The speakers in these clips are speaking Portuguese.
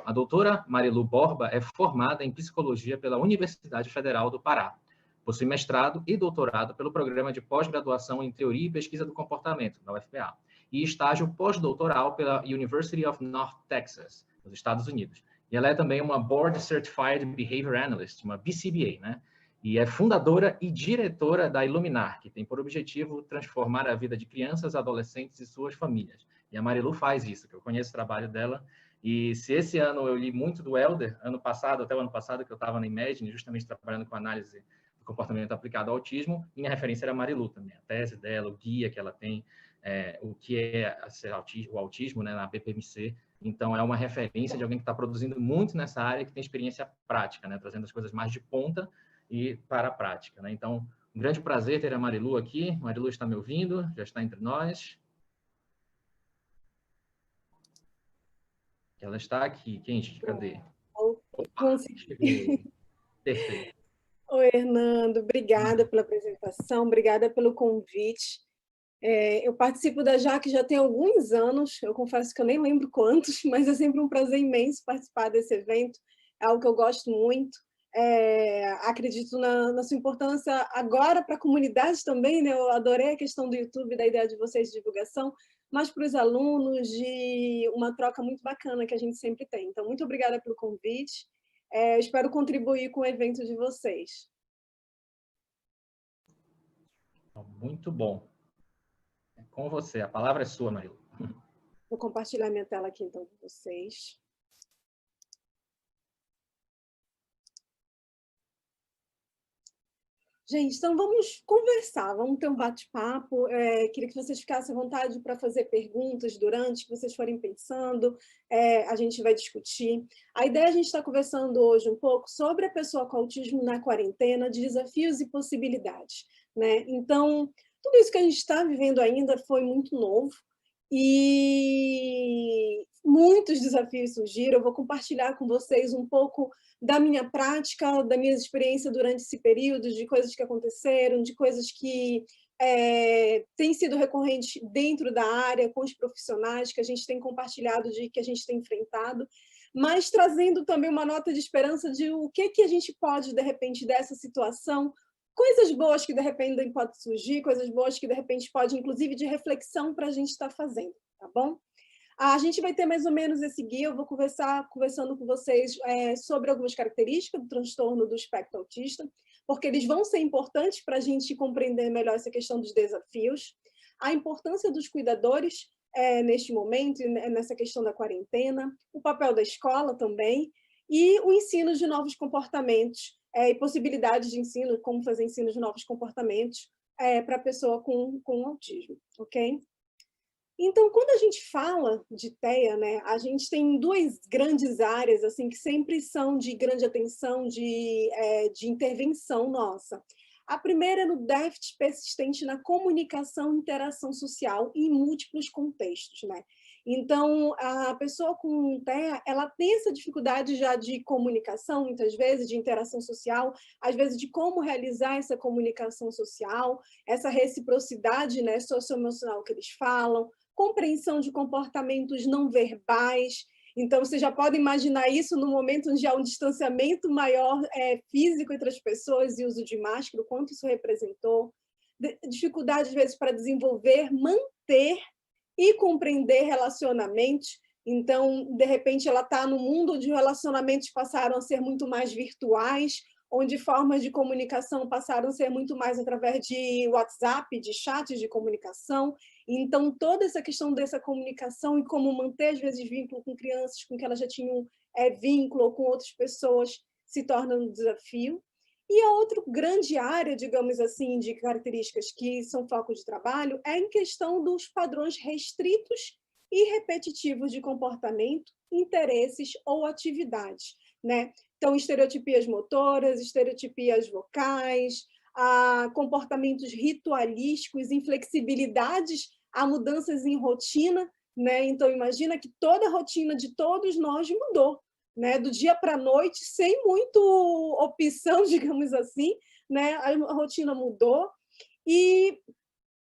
a doutora Marilu Borba é formada em psicologia pela Universidade Federal do Pará. Possui mestrado e doutorado pelo Programa de Pós-Graduação em Teoria e Pesquisa do Comportamento, da UFPA, e estágio pós-doutoral pela University of North Texas, nos Estados Unidos. E ela é também uma Board Certified Behavior Analyst, uma BCBA, né? E é fundadora e diretora da Iluminar, que tem por objetivo transformar a vida de crianças, adolescentes e suas famílias. E a Marilu faz isso, que eu conheço o trabalho dela. E se esse ano eu li muito do Helder, até o ano passado, que eu estava na Imagine, justamente trabalhando com análise do comportamento aplicado ao autismo, minha referência era a Marilu também, a tese dela, o guia que ela tem, o que é o autismo, né, na BPMC. Então, é uma referência de alguém que está produzindo muito nessa área, que tem experiência prática, né, trazendo as coisas mais de ponta e para a prática, né? Então, um grande prazer ter a Marilu aqui. Marilu está me ouvindo, já está entre nós. Ela está aqui. Cadê? Consegui. Perfeito. Oi, Hernando. Obrigada pela apresentação, obrigada pelo convite. Eu participo da JAC já tem alguns anos, eu confesso que eu nem lembro quantos, mas é sempre um prazer imenso participar desse evento, é algo que eu gosto muito. Acredito na sua importância agora para a comunidade também, né? Eu adorei a questão do YouTube, da ideia de vocês de divulgação, mas para os alunos, de uma troca muito bacana que a gente sempre tem. Então, muito obrigada pelo convite, espero contribuir com o evento de vocês. Muito bom. É com você, a palavra é sua, Marilu. Vou compartilhar minha tela aqui, então, com vocês. Gente, então vamos conversar, vamos ter um bate-papo. Queria que vocês ficassem à vontade para fazer perguntas durante, que vocês forem pensando, a gente vai discutir. A ideia é a gente estar conversando hoje um pouco sobre a pessoa com autismo na quarentena, de desafios e possibilidades, né? Então, tudo isso que a gente está vivendo ainda foi muito novo e muitos desafios surgiram. Eu vou compartilhar com vocês um pouco da minha prática, da minha experiência durante esse período, de coisas que aconteceram, de coisas que têm sido recorrentes dentro da área, com os profissionais que a gente tem compartilhado, que a gente tem enfrentado, mas trazendo também uma nota de esperança de o que a gente pode, de repente, dessa situação, coisas boas que, de repente, podem surgir, coisas boas que, de repente, podem, inclusive, de reflexão para a gente estar fazendo, tá bom? A gente vai ter mais ou menos esse guia, eu vou conversando com vocês sobre algumas características do transtorno do espectro autista, porque eles vão ser importantes para a gente compreender melhor essa questão dos desafios, a importância dos cuidadores neste momento, nessa questão da quarentena, o papel da escola também, e o ensino de novos comportamentos e possibilidades de ensino, como fazer ensino de novos comportamentos para a pessoa com autismo, ok? Então, quando a gente fala de TEA, né, a gente tem duas grandes áreas assim, que sempre são de grande atenção, de intervenção nossa. A primeira é no déficit persistente na comunicação e interação social em múltiplos contextos, né? Então, a pessoa com TEA, ela tem essa dificuldade já de comunicação, muitas vezes, de interação social, às vezes de como realizar essa comunicação social, essa reciprocidade, né, socioemocional que eles falam, compreensão de comportamentos não verbais. Então, você já pode imaginar isso no momento onde há um distanciamento maior físico entre as pessoas e uso de máscara, o quanto isso representou. Dificuldade, às vezes, para desenvolver, manter e compreender relacionamentos. Então, de repente, ela está no mundo onde relacionamentos passaram a ser muito mais virtuais, onde formas de comunicação passaram a ser muito mais através de WhatsApp, de chats de comunicação. Então, toda essa questão dessa comunicação e como manter, às vezes, vínculo com crianças com que elas já tinham vínculo ou com outras pessoas se torna um desafio. E a outra grande área, digamos assim, de características que são foco de trabalho é em questão dos padrões restritos e repetitivos de comportamento, interesses ou atividades, né? Então, estereotipias motoras, estereotipias vocais, comportamentos ritualísticos, inflexibilidades a mudanças em rotina, né? Então, imagina que toda a rotina de todos nós mudou, né? Do dia para a noite, sem muito opção, digamos assim, né? A rotina mudou. E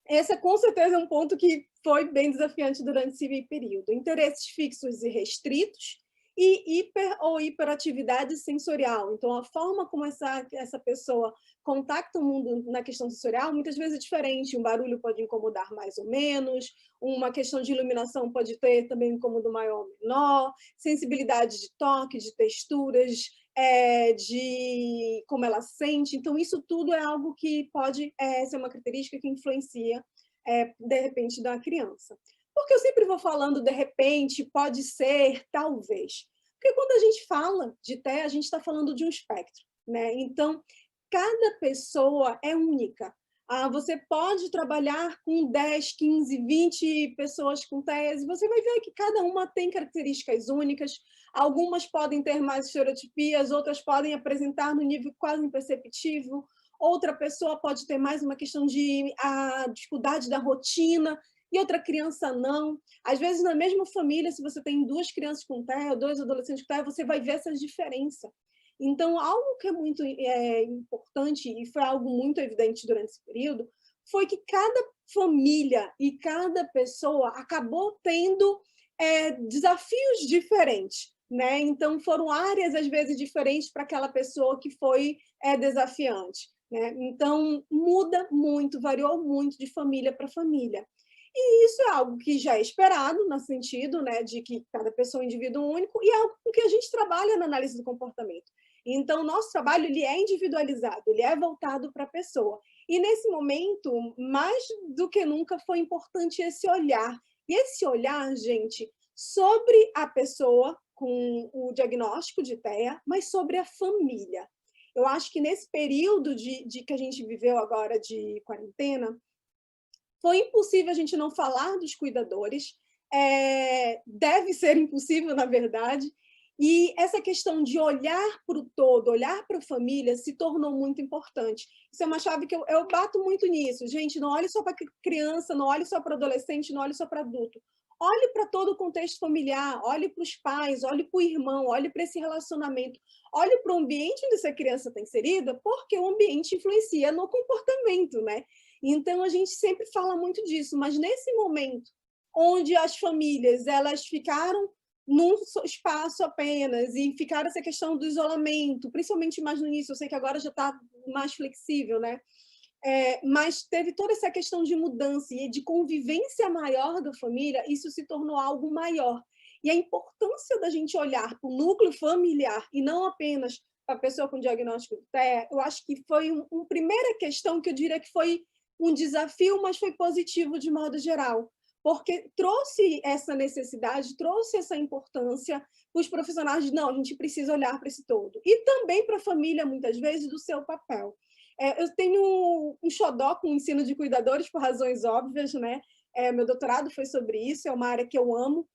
esse, com certeza, é um ponto que foi bem desafiante durante esse período. Interesses fixos e restritos e hiper ou hiperatividade sensorial. Então, a forma como essa pessoa contacta o mundo na questão sensorial muitas vezes é diferente. Um barulho pode incomodar mais ou menos, uma questão de iluminação pode ter também um incômodo maior ou menor, sensibilidade de toque, de texturas, de como ela sente. Então, isso tudo é algo que pode ser uma característica que influencia, de repente, da criança. Porque eu sempre vou falando de repente, pode ser, talvez. Porque quando a gente fala de TEA, a gente está falando de um espectro, né? Então, cada pessoa é única. Você pode trabalhar com 10, 15, 20 pessoas com TEAs, e você vai ver que cada uma tem características únicas, algumas podem ter mais estereotipias, outras podem apresentar no nível quase imperceptível, outra pessoa pode ter mais uma questão de dificuldade da rotina, e outra criança não. Às vezes, na mesma família, se você tem 2 crianças com TEA, 2 adolescentes com TEA, você vai ver essas diferenças. Então, algo que é muito importante, e foi algo muito evidente durante esse período, foi que cada família e cada pessoa acabou tendo desafios diferentes, né? Então, foram áreas, às vezes, diferentes para aquela pessoa que foi desafiante, né? Então, muda muito, variou muito de família para família. E isso é algo que já é esperado, no sentido, né, de que cada pessoa é um indivíduo único, e é algo com que a gente trabalha na análise do comportamento. Então, o nosso trabalho ele é individualizado, ele é voltado para a pessoa. E, nesse momento, mais do que nunca, foi importante esse olhar. E esse olhar, gente, sobre a pessoa com o diagnóstico de TEA, mas sobre a família. Eu acho que nesse período de que a gente viveu agora de quarentena, foi impossível a gente não falar dos cuidadores, deve ser impossível, na verdade, e essa questão de olhar para o todo, olhar para a família, se tornou muito importante. Isso é uma chave que eu bato muito nisso. Gente, não olhe só para criança, não olhe só para adolescente, não olhe só para adulto. Olhe para todo o contexto familiar, olhe para os pais, olhe para o irmão, olhe para esse relacionamento, olhe para o ambiente onde essa criança está inserida, porque o ambiente influencia no comportamento, né? Então, a gente sempre fala muito disso, mas nesse momento onde as famílias elas ficaram num espaço apenas e ficaram essa questão do isolamento, principalmente mais no início, eu sei que agora já está mais flexível, né? Mas teve toda essa questão de mudança e de convivência maior da família, isso se tornou algo maior. E a importância da gente olhar para o núcleo familiar e não apenas para a pessoa com diagnóstico de TEA, eu acho que foi uma primeira questão que eu diria que foi um desafio, mas foi positivo de modo geral, porque trouxe essa necessidade, trouxe essa importância para os profissionais de, não, a gente precisa olhar para esse todo. E também para a família, muitas vezes, do seu papel. Eu tenho um xodó com o ensino de cuidadores por razões óbvias, né? Meu doutorado foi sobre isso, é uma área que eu amo,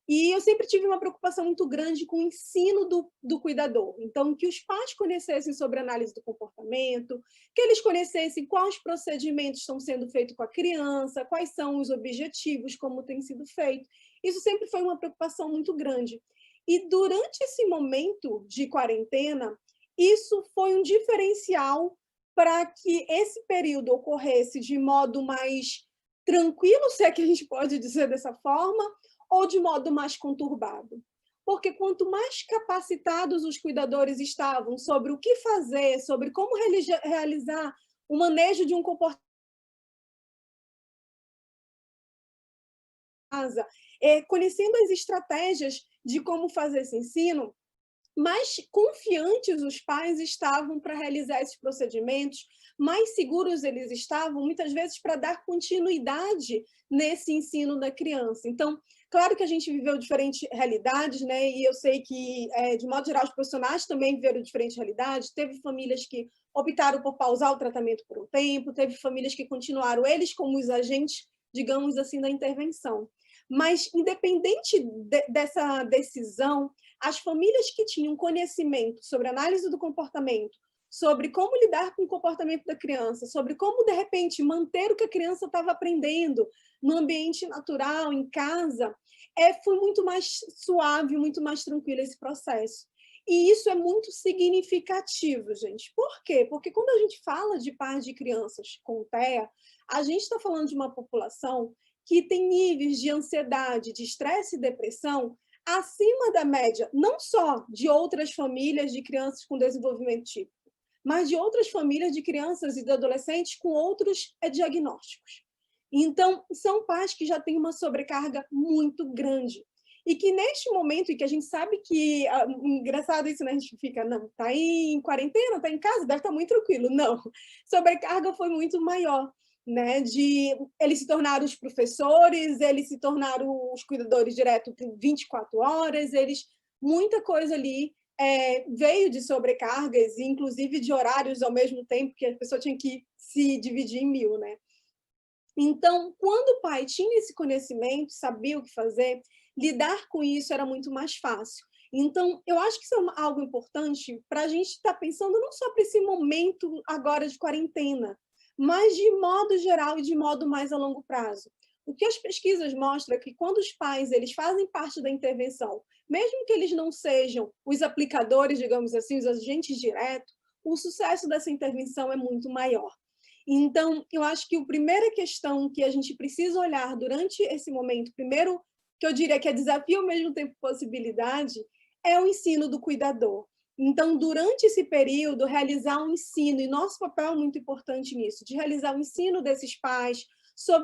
e eu sempre tive uma preocupação muito grande com o ensino do cuidador. Então, que os pais conhecessem sobre análise do comportamento, que eles conhecessem quais procedimentos estão sendo feitos com a criança, quais são os objetivos, como tem sido feito. Isso sempre foi uma preocupação muito grande. E durante esse momento de quarentena, isso foi um diferencial para que esse período ocorresse de modo mais tranquilo, se é que a gente pode dizer dessa forma, ou de modo mais conturbado. Porque quanto mais capacitados os cuidadores estavam sobre o que fazer, sobre como realizar o manejo de um comportamento, conhecendo as estratégias de como fazer esse ensino, mais confiantes os pais estavam para realizar esses procedimentos, mais seguros eles estavam, muitas vezes, para dar continuidade nesse ensino da criança. Então, claro que a gente viveu diferentes realidades, né? E eu sei que, de modo geral, os profissionais também viveram diferentes realidades. Teve famílias que optaram por pausar o tratamento por um tempo, teve famílias que continuaram eles como os agentes, digamos assim, da intervenção. Mas, independente dessa decisão, as famílias que tinham conhecimento sobre análise do comportamento, sobre como lidar com o comportamento da criança, sobre como, de repente, manter o que a criança estava aprendendo no ambiente natural, em casa, foi muito mais suave, muito mais tranquilo esse processo. E isso é muito significativo, gente. Por quê? Porque quando a gente fala de pais de crianças com TEA, a gente está falando de uma população que tem níveis de ansiedade, de estresse e depressão acima da média, não só de outras famílias de crianças com desenvolvimento típico, mas de outras famílias de crianças e de adolescentes com outros diagnósticos. Então, são pais que já têm uma sobrecarga muito grande. E que neste momento, e que a gente sabe que, engraçado isso, né? A gente fica, não, tá em quarentena, tá em casa, deve estar muito tranquilo. Não, sobrecarga foi muito maior, né? Eles se tornaram os professores, eles se tornaram os cuidadores direto por 24 horas, muita coisa ali veio de sobrecargas, inclusive de horários ao mesmo tempo, que a pessoa tinha que se dividir em 1000, né? Então, quando o pai tinha esse conhecimento, sabia o que fazer, lidar com isso era muito mais fácil. Então, eu acho que isso é algo importante para a gente estar pensando não só para esse momento agora de quarentena, mas de modo geral e de modo mais a longo prazo. O que as pesquisas mostram é que quando os pais eles fazem parte da intervenção, mesmo que eles não sejam os aplicadores, digamos assim, os agentes diretos, o sucesso dessa intervenção é muito maior. Então, eu acho que a primeira questão que a gente precisa olhar durante esse momento, primeiro, que eu diria que é desafio ao mesmo tempo possibilidade, é o ensino do cuidador. Então, durante esse período, realizar um ensino, e nosso papel é muito importante nisso, de realizar o ensino desses pais,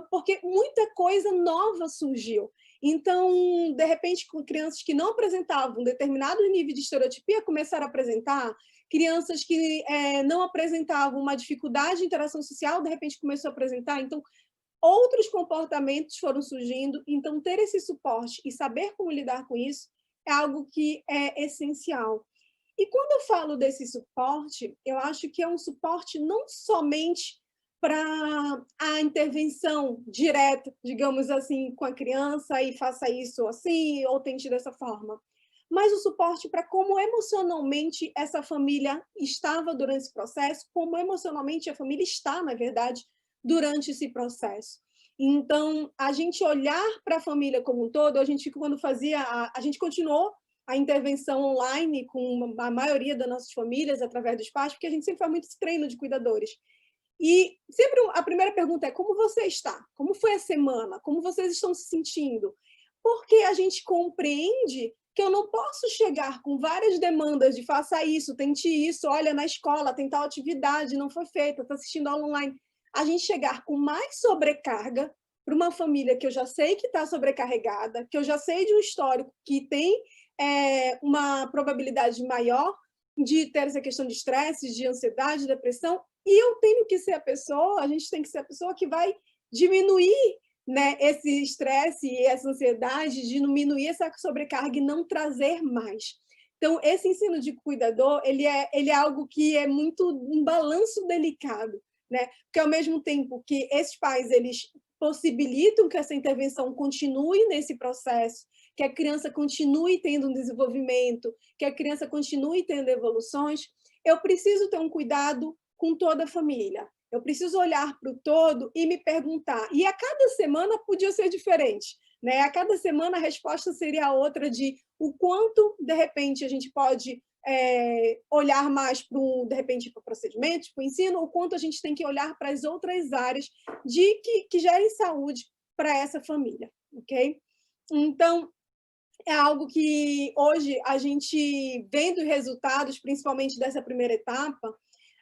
porque muita coisa nova surgiu. Então, de repente, com crianças que não apresentavam um determinado nível de estereotipia começaram a apresentar, crianças que não apresentavam uma dificuldade de interação social, de repente começou a apresentar. Então, outros comportamentos foram surgindo. Então, ter esse suporte e saber como lidar com isso é algo que é essencial. E quando eu falo desse suporte, eu acho que é um suporte não somente para a intervenção direta, digamos assim, com a criança e faça isso assim ou tente dessa forma, mas o suporte para como emocionalmente essa família estava durante esse processo, como emocionalmente a família está, na verdade, durante esse processo. Então, a gente olhar para a família como um todo, a gente, quando fazia, a gente continuou a intervenção online com a maioria das nossas famílias, através dos pais, porque a gente sempre faz muito treino de cuidadores. E sempre a primeira pergunta é: como você está? Como foi a semana? Como vocês estão se sentindo? Porque a gente compreende que eu não posso chegar com várias demandas de faça isso, tente isso, olha, na escola tem tal atividade, não foi feita, está assistindo aula online. A gente chegar com mais sobrecarga para uma família que eu já sei que está sobrecarregada, que eu já sei de um histórico que tem uma probabilidade maior de ter essa questão de estresse, de ansiedade, depressão, e eu tenho que ser a pessoa, a gente tem que ser a pessoa que vai diminuir, né, esse estresse e essa ansiedade, diminuir essa sobrecarga e não trazer mais. Então, esse ensino de cuidador, ele é algo que é muito um balanço delicado, né? Porque, ao mesmo tempo que esses pais, eles possibilitam que essa intervenção continue nesse processo, que a criança continue tendo um desenvolvimento, que a criança continue tendo evoluções, eu preciso ter um cuidado com toda a família. Eu preciso olhar para o todo e me perguntar. E a cada semana podia ser diferente, né? A cada semana a resposta seria outra de o quanto, de repente, a gente pode olhar mais para, de repente, para procedimentos, para o ensino, o quanto a gente tem que olhar para as outras áreas que gerem saúde para essa família, ok? Então, é algo que hoje a gente, vendo os resultados, principalmente dessa primeira etapa,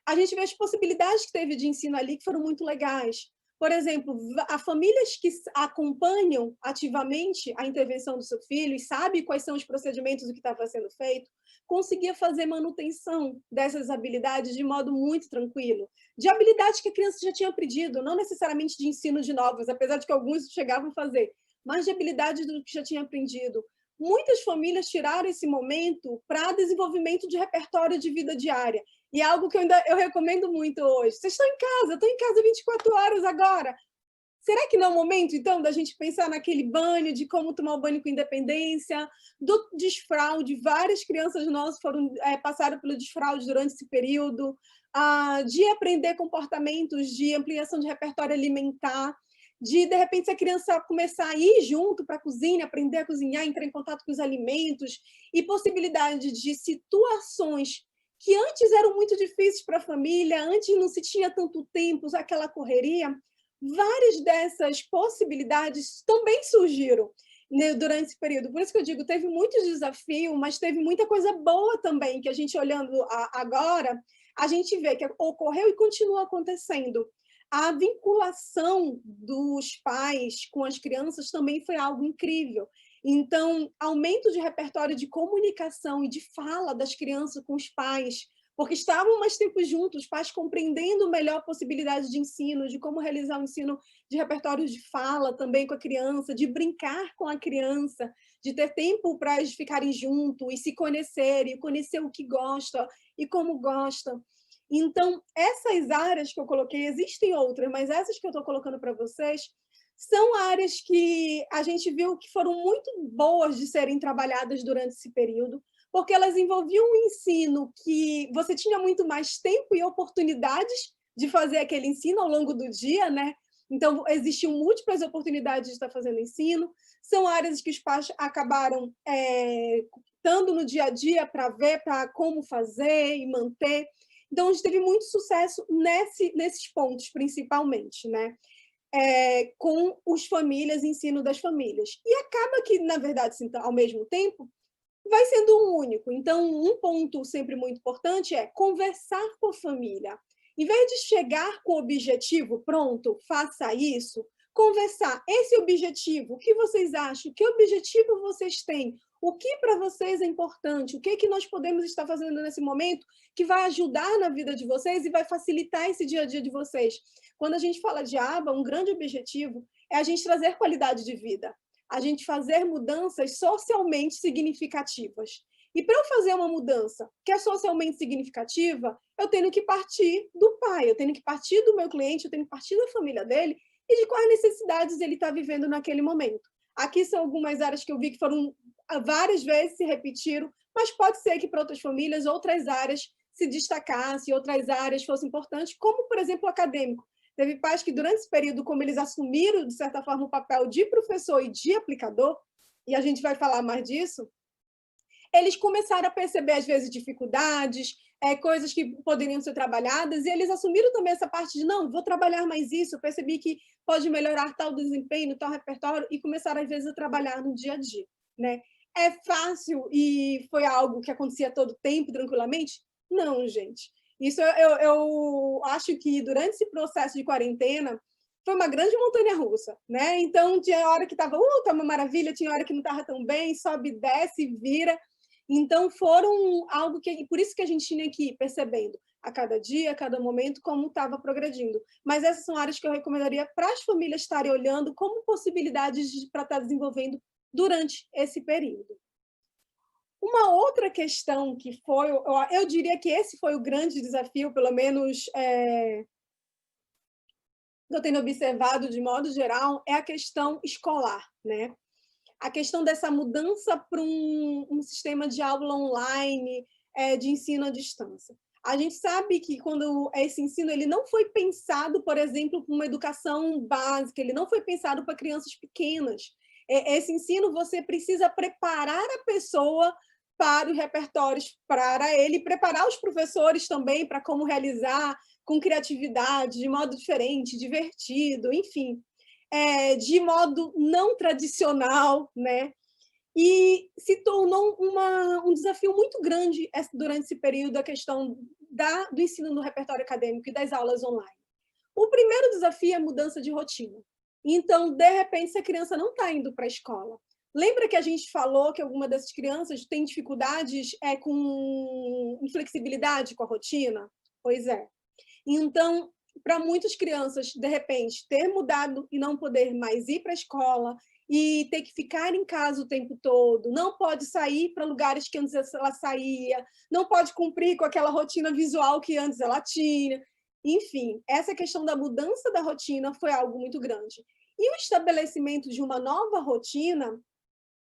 a gente vê as possibilidades que teve de ensino ali que foram muito legais. Por exemplo, há famílias que acompanham ativamente a intervenção do seu filho e sabem quais são os procedimentos, o que estava sendo feito, conseguia fazer manutenção dessas habilidades de modo muito tranquilo. De habilidades que a criança já tinha aprendido, não necessariamente de ensino de novas, apesar de que alguns chegavam a fazer, mas de habilidades do que já tinha aprendido. Muitas famílias tiraram esse momento para desenvolvimento de repertório de vida diária. E é algo que eu recomendo muito hoje. Vocês estão em casa, eu estou em casa 24 horas agora. Será que não é o momento, então, da gente pensar naquele banho, de como tomar o banho com independência, do desfraude? Várias crianças nossas passaram pelo desfraude durante esse período, de aprender comportamentos de ampliação de repertório alimentar, de repente, se a criança começar a ir junto para a cozinha, aprender a cozinhar, entrar em contato com os alimentos, e possibilidade de situações que antes eram muito difíceis para a família, antes não se tinha tanto tempo, aquela correria, várias dessas possibilidades também surgiram. né, durante esse período. Por isso que eu digo, teve muitos desafios, mas teve muita coisa boa também, que a gente olhando agora, a gente vê que ocorreu e continua acontecendo. A vinculação dos pais com as crianças também foi algo incrível. Então, aumento de repertório de comunicação e de fala das crianças com os pais, porque estavam mais tempo juntos, os pais compreendendo melhor a possibilidade de ensino, de como realizar o ensino de repertórios de fala também com a criança, de brincar com a criança, de ter tempo para eles ficarem juntos e se conhecerem, conhecer o que gosta e como gosta. Então, essas áreas que eu coloquei, existem outras, mas essas que eu estou colocando para vocês são áreas que a gente viu que foram muito boas de serem trabalhadas durante esse período, porque elas envolviam um ensino que você tinha muito mais tempo e oportunidades de fazer aquele ensino ao longo do dia, né? Então, existiam múltiplas oportunidades de estar fazendo ensino. São áreas que os pais acabaram estando no dia a dia para ver para como fazer e manter. Então, a gente teve muito sucesso nesses pontos, principalmente, né? Com as famílias, ensino das famílias. E acaba que, na verdade, ao mesmo tempo, vai sendo um único. Então, um ponto sempre muito importante é conversar com a família. Em vez de chegar com o objetivo, pronto, faça isso, conversar. Esse objetivo, o que vocês acham? Que objetivo vocês têm? O que para vocês é importante? O que nós podemos estar fazendo nesse momento que vai ajudar na vida de vocês e vai facilitar esse dia a dia de vocês? Quando a gente fala de aba, um grande objetivo é a gente trazer qualidade de vida, a gente fazer mudanças socialmente significativas. E para eu fazer uma mudança que é socialmente significativa, eu tenho que partir do pai, eu tenho que partir do meu cliente, eu tenho que partir da família dele e de quais necessidades ele está vivendo naquele momento. Aqui são algumas áreas que eu vi que foram várias vezes se repetiram, mas pode ser que para outras famílias, outras áreas se destacassem, outras áreas fossem importantes, como, por exemplo, o acadêmico. Teve pais que, durante esse período, como eles assumiram, de certa forma, o papel de professor e de aplicador, e a gente vai falar mais disso, eles começaram a perceber, às vezes, dificuldades, coisas que poderiam ser trabalhadas, e eles assumiram também essa parte de, não, vou trabalhar mais isso, eu percebi que pode melhorar tal desempenho, tal repertório, e começaram, às vezes, a trabalhar no dia a dia, né? É fácil e foi algo que acontecia todo tempo, tranquilamente? Não, gente. Isso eu acho que, durante esse processo de quarentena, foi uma grande montanha-russa, né? Então, tinha hora que estava, tá uma maravilha, tinha hora que não estava tão bem, sobe, desce, vira. Então, foram algo que... Por isso que a gente tinha que ir percebendo a cada dia, a cada momento, como estava progredindo. Mas essas são áreas que eu recomendaria para as famílias estarem olhando como possibilidades para estar desenvolvendo durante esse período. Uma outra questão que foi... Eu diria que esse foi o grande desafio, pelo menos que eu tenho observado de modo geral, é a questão escolar, né? A questão dessa mudança para um sistema de aula online, de ensino à distância. A gente sabe que quando esse ensino ele não foi pensado, por exemplo, para uma educação básica, ele não foi pensado para crianças pequenas. Esse ensino você precisa preparar a pessoa para os repertórios, para ele preparar os professores também para como realizar com criatividade, de modo diferente, divertido, enfim. De modo não tradicional, né? E se tornou um desafio muito grande durante esse período a questão do ensino no repertório acadêmico e das aulas online. O primeiro desafio é a mudança de rotina. Então, de repente, se a criança não está indo para a escola, lembra que a gente falou que alguma dessas crianças tem dificuldades com inflexibilidade com a rotina? Pois é. Então, para muitas crianças, de repente, ter mudado e não poder mais ir para a escola e ter que ficar em casa o tempo todo, não pode sair para lugares que antes ela saía, não pode cumprir com aquela rotina visual que antes ela tinha. Enfim, essa questão da mudança da rotina foi algo muito grande. E o estabelecimento de uma nova rotina,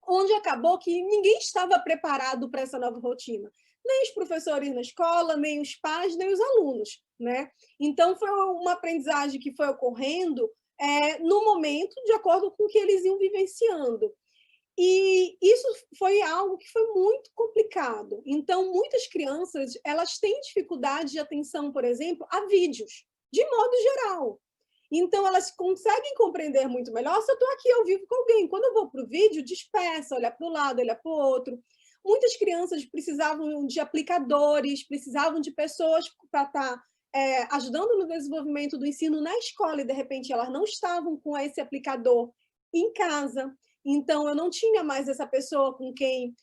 onde acabou que ninguém estava preparado para essa nova rotina. Nem os professores na escola, nem os pais, nem os alunos, né? Então, foi uma aprendizagem que foi ocorrendo no momento, de acordo com o que eles iam vivenciando. E isso foi algo que foi muito complicado. Então, muitas crianças elas têm dificuldade de atenção, por exemplo, a vídeos, de modo geral. Então, elas conseguem compreender muito melhor se eu estou aqui ao vivo com alguém. Quando eu vou para o vídeo, dispersa, olha para o lado, olha para o outro. Muitas crianças precisavam de aplicadores, precisavam de pessoas para estar ajudando no desenvolvimento do ensino na escola, e, de repente, elas não estavam com esse aplicador em casa. Então, eu não tinha mais essa pessoa com quem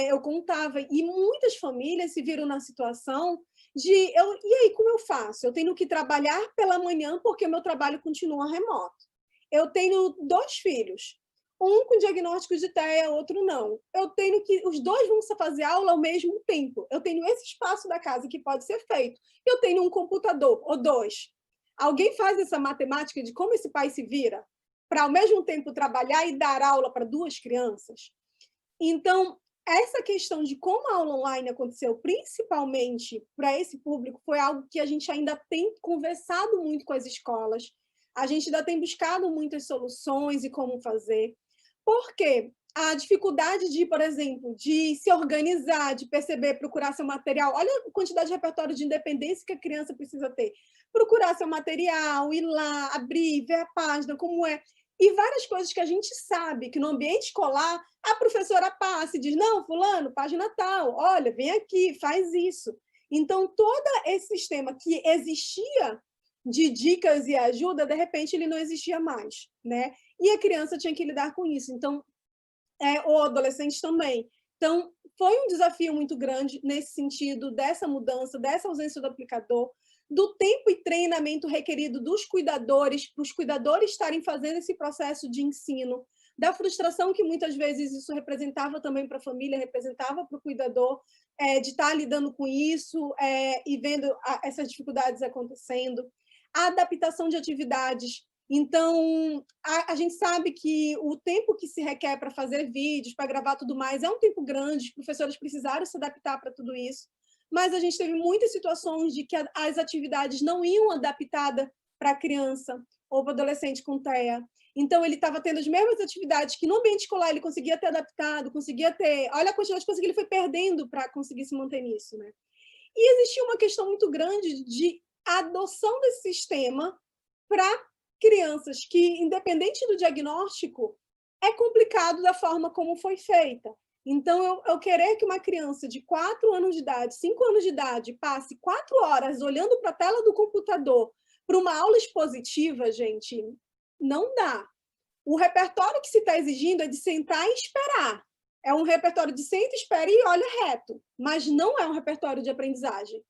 eu contava. E muitas famílias se viram na situação e aí, como eu faço? Eu tenho que trabalhar pela manhã, porque o meu trabalho continua remoto. Eu tenho 2 filhos, um com diagnóstico de TEA, outro não. Eu tenho que os 2 vão fazer aula ao mesmo tempo. Eu tenho esse espaço da casa que pode ser feito. Eu tenho um computador, ou 2. Alguém faz essa matemática de como esse pai se vira para, ao mesmo tempo, trabalhar e dar aula para 2 crianças? Então, essa questão de como a aula online aconteceu, principalmente para esse público, foi algo que a gente ainda tem conversado muito com as escolas. A gente ainda tem buscado muitas soluções e como fazer. Por quê? A dificuldade de, por exemplo, de se organizar, de perceber, procurar seu material. Olha a quantidade de repertório de independência que a criança precisa ter. Procurar seu material, ir lá, abrir, ver a página, como é. E várias coisas que a gente sabe que no ambiente escolar a professora passa e diz: não, fulano, página tal, olha, vem aqui, faz isso. Então, todo esse sistema que existia de dicas e ajuda, de repente, ele não existia mais, né? E a criança tinha que lidar com isso. Então, ou adolescente também. Então, foi um desafio muito grande nesse sentido dessa mudança, dessa ausência do aplicador, do tempo e treinamento requerido dos cuidadores, para os cuidadores estarem fazendo esse processo de ensino, da frustração que muitas vezes isso representava também para a família, representava para o cuidador, de estar lidando com isso e vendo essas dificuldades acontecendo, a adaptação de atividades. Então, a gente sabe que o tempo que se requer para fazer vídeos, para gravar tudo mais, é um tempo grande, os professores precisaram se adaptar para tudo isso, mas a gente teve muitas situações de que as atividades não iam adaptadas para a criança ou para o adolescente com TEA. Então, ele estava tendo as mesmas atividades que no ambiente escolar ele conseguia ter adaptado, conseguia ter... Olha a quantidade de coisas que ele foi perdendo para conseguir se manter nisso, né? E existia uma questão muito grande de adoção desse sistema para crianças que, independente do diagnóstico, é complicado da forma como foi feita. Então, eu querer que uma criança de 4 anos de idade, 5 anos de idade, passe 4 horas olhando para a tela do computador para uma aula expositiva, gente, não dá. O repertório que se está exigindo é de sentar e esperar. É um repertório de senta, espera e olha reto, mas não é um repertório de aprendizagem.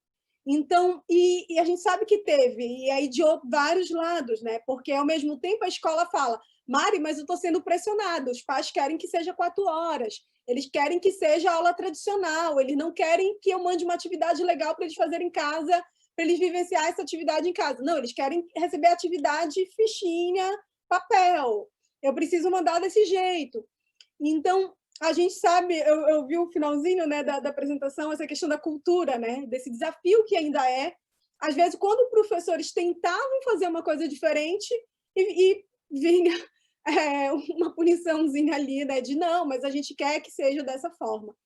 Então, e a gente sabe que teve, e aí de vários lados, né? Porque, ao mesmo tempo, a escola fala: Mari, mas eu estou sendo pressionada, os pais querem que seja 4 horas, eles querem que seja aula tradicional, eles não querem que eu mande uma atividade legal para eles fazerem em casa, para eles vivenciar essa atividade em casa. Não, eles querem receber atividade, fichinha, papel. Eu preciso mandar desse jeito. Então, a gente sabe, eu vi o finalzinho, né, da apresentação, essa questão da cultura, né, desse desafio que ainda é. Às vezes, quando professores tentavam fazer uma coisa diferente e vinha uma puniçãozinha ali, né, de não, mas a gente quer que seja dessa forma.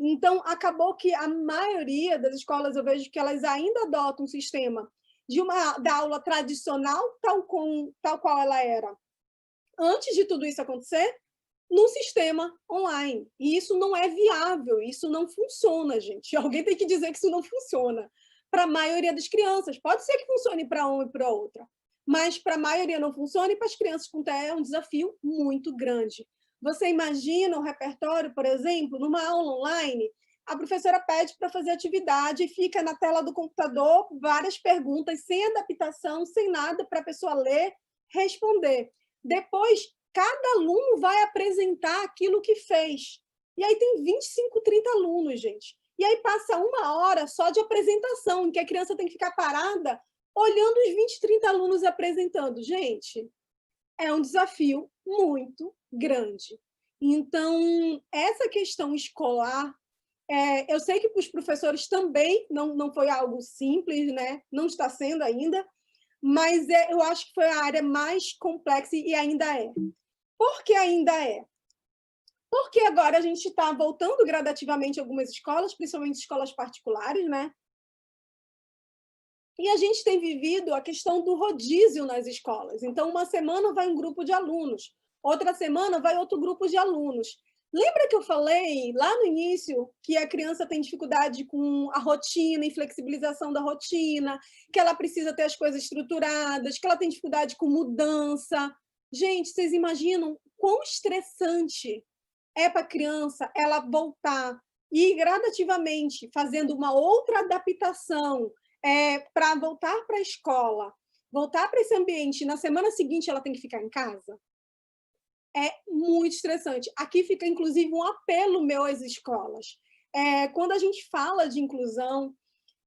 Então, acabou que a maioria das escolas, eu vejo que elas ainda adotam um sistema da aula tradicional, tal qual ela era antes de tudo isso acontecer, num sistema online. E isso não é viável, isso não funciona, gente. Alguém tem que dizer que isso não funciona para a maioria das crianças. Pode ser que funcione para uma e para outra, mas para a maioria não funciona, e para as crianças com TEA é um desafio muito grande. Você imagina um repertório, por exemplo, numa aula online, a professora pede para fazer atividade e fica na tela do computador várias perguntas, sem adaptação, sem nada para a pessoa ler, responder. Depois, cada aluno vai apresentar aquilo que fez. E aí tem 25, 30 alunos, gente. E aí passa 1 hora só de apresentação, em que a criança tem que ficar parada olhando os 20, 30 alunos apresentando. Gente, é um desafio muito grande. Então, essa questão escolar, eu sei que para os professores também não foi algo simples, né? Não está sendo ainda, mas eu acho que foi a área mais complexa e ainda é. Por que ainda é? Porque agora a gente está voltando gradativamente a algumas escolas, principalmente escolas particulares, né? E a gente tem vivido a questão do rodízio nas escolas. Então, uma semana vai um grupo de alunos, outra semana vai outro grupo de alunos. Lembra que eu falei lá no início que a criança tem dificuldade com a rotina e flexibilização da rotina, que ela precisa ter as coisas estruturadas, que ela tem dificuldade com mudança? Gente, vocês imaginam quão estressante é para a criança ela voltar e gradativamente fazendo uma outra adaptação para voltar para a escola, voltar para esse ambiente, na semana seguinte ela tem que ficar em casa? É muito estressante. Aqui fica, inclusive, um apelo meu às escolas. Quando a gente fala de inclusão,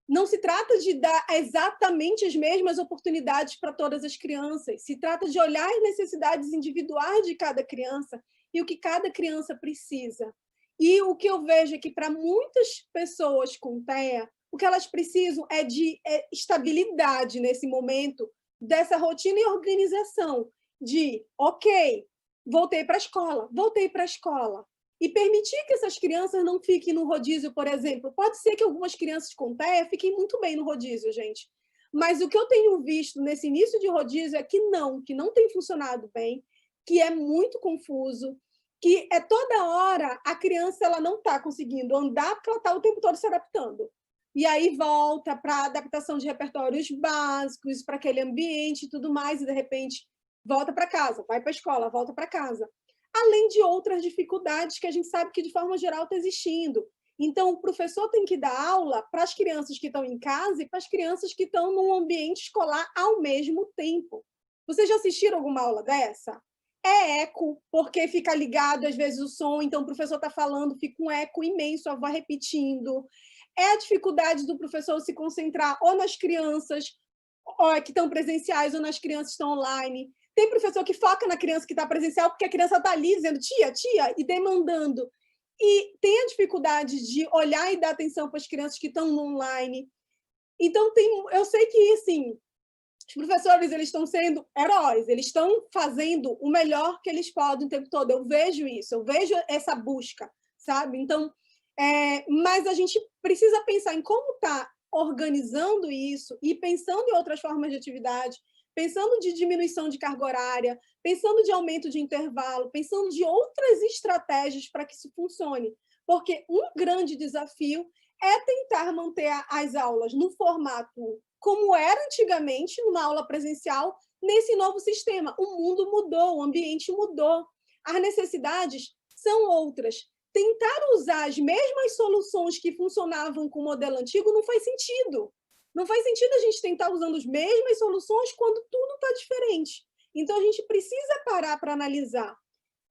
não se trata de dar exatamente as mesmas oportunidades para todas as crianças, se trata de olhar as necessidades individuais de cada criança e o que cada criança precisa. E o que eu vejo é que, para muitas pessoas com TEA, o que elas precisam é de estabilidade nesse momento, dessa rotina e organização, de, ok, voltei para a escola, e permitir que essas crianças não fiquem no rodízio, por exemplo. Pode ser que algumas crianças com TEA fiquem muito bem no rodízio, gente. Mas o que eu tenho visto nesse início de rodízio é que não tem funcionado bem, que é muito confuso, que é toda hora a criança ela não está conseguindo andar porque ela está o tempo todo se adaptando. E aí volta para a adaptação de repertórios básicos, para aquele ambiente e tudo mais, e de repente volta para casa, vai para a escola, volta para casa. Além de outras dificuldades que a gente sabe que, de forma geral, está existindo. Então, o professor tem que dar aula para as crianças que estão em casa e para as crianças que estão no ambiente escolar ao mesmo tempo. Vocês já assistiram alguma aula dessa? É eco, porque fica ligado, às vezes, o som, então o professor está falando, fica um eco imenso, a voz repetindo. É a dificuldade do professor se concentrar ou nas crianças que estão presenciais ou nas crianças que estão online. Tem professor que foca na criança que está presencial porque a criança está ali dizendo tia, tia, e demandando. E tem a dificuldade de olhar e dar atenção para as crianças que estão no online. Então, eu sei que, assim, os professores eles estão sendo heróis, eles estão fazendo o melhor que eles podem o tempo todo. Eu vejo isso, eu vejo essa busca, sabe? Então, mas a gente precisa pensar em como está organizando isso e pensando em outras formas de atividade, pensando de diminuição de carga horária, pensando de aumento de intervalo, pensando de outras estratégias para que isso funcione. Porque um grande desafio é tentar manter as aulas no formato como era antigamente, numa aula presencial, nesse novo sistema. O mundo mudou, o ambiente mudou, as necessidades são outras. Tentar usar as mesmas soluções que funcionavam com o modelo antigo não faz sentido. Não faz sentido a gente tentar usando as mesmas soluções quando tudo está diferente. Então, a gente precisa parar para analisar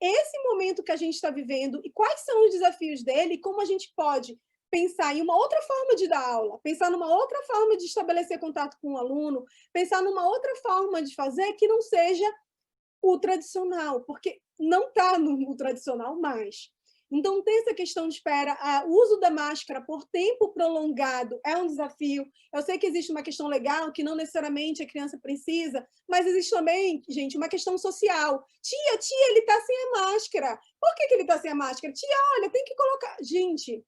esse momento que a gente está vivendo e quais são os desafios dele e como a gente pode pensar em uma outra forma de dar aula, pensar numa outra forma de estabelecer contato com o aluno, pensar numa outra forma de fazer que não seja o tradicional, porque não está no tradicional mais. Então, tem essa questão de espera. O uso da máscara por tempo prolongado é um desafio. Eu sei que existe uma questão legal, que não necessariamente a criança precisa, mas existe também, gente, uma questão social. Tia, ele está sem a máscara. Por que ele está sem a máscara? Tia, olha, tem que colocar... Gente,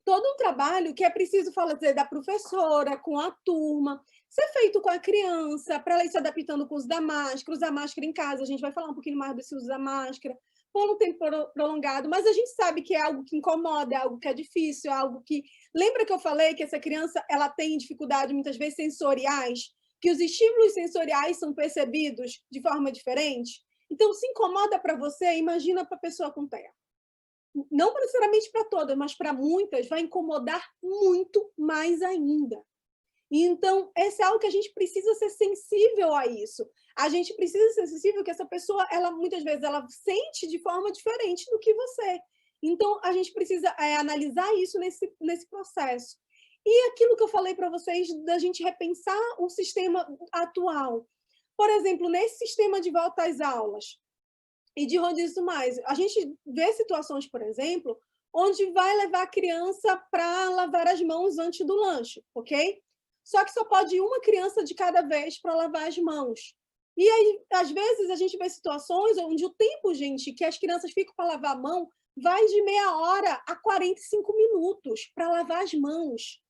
todo um trabalho que é preciso fazer da professora, com a turma, ser feito com a criança, para ela ir se adaptando com o uso da máscara, usar máscara em casa. A gente vai falar um pouquinho mais desse uso da máscara, por um tempo prolongado, mas a gente sabe que é algo que incomoda, é algo que é difícil, é algo que... Lembra que eu falei que essa criança ela tem dificuldade, muitas vezes, sensoriais, que os estímulos sensoriais são percebidos de forma diferente? Então, se incomoda para você, imagina para a pessoa com TEA. Não necessariamente para todas, mas para muitas, vai incomodar muito mais ainda. Então, esse é algo que a gente precisa ser sensível a isso. A gente precisa ser sensível que essa pessoa, ela muitas vezes, ela sente de forma diferente do que você. Então, a gente precisa analisar isso nesse processo. E aquilo que eu falei para vocês, da gente repensar o sistema atual. Por exemplo, nesse sistema de volta às aulas e de rodízio mais, a gente vê situações, por exemplo, onde vai levar a criança para lavar as mãos antes do lanche, ok? Só que só pode ir uma criança de cada vez para lavar as mãos. E aí, às vezes, a gente vê situações onde o tempo, gente, que as crianças ficam para lavar a mão, vai de meia hora a 45 minutos para lavar as mãos.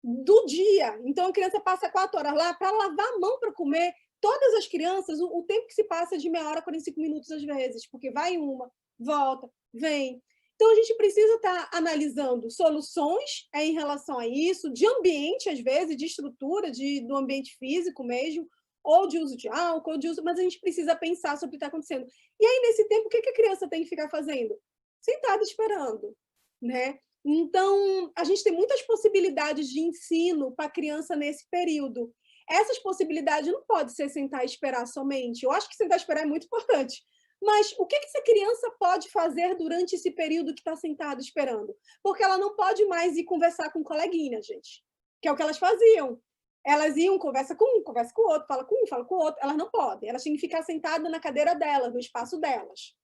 do dia. Então, a criança passa 4 horas lá para lavar a mão para comer. Todas as crianças, o tempo que se passa é de meia hora a 45 minutos às vezes, porque vai uma, volta, vem. Então, a gente precisa estar analisando soluções em relação a isso, de ambiente, às vezes, de estrutura, do ambiente físico mesmo, ou de uso de álcool, ou de uso, mas a gente precisa pensar sobre o que está acontecendo. E aí, nesse tempo, o que a criança tem que ficar fazendo? Sentada esperando, né? Então, a gente tem muitas possibilidades de ensino para a criança nesse período. Essas possibilidades não podem ser sentar e esperar somente. Eu acho que sentar e esperar é muito importante. Mas o que essa criança pode fazer durante esse período que está sentada esperando? Porque ela não pode mais ir conversar com o coleguinha, gente, que é o que elas faziam. Elas iam, conversa com um, conversa com o outro, fala com um, fala com o outro. Elas não podem. Elas têm que ficar sentadas na cadeira delas, no espaço delas.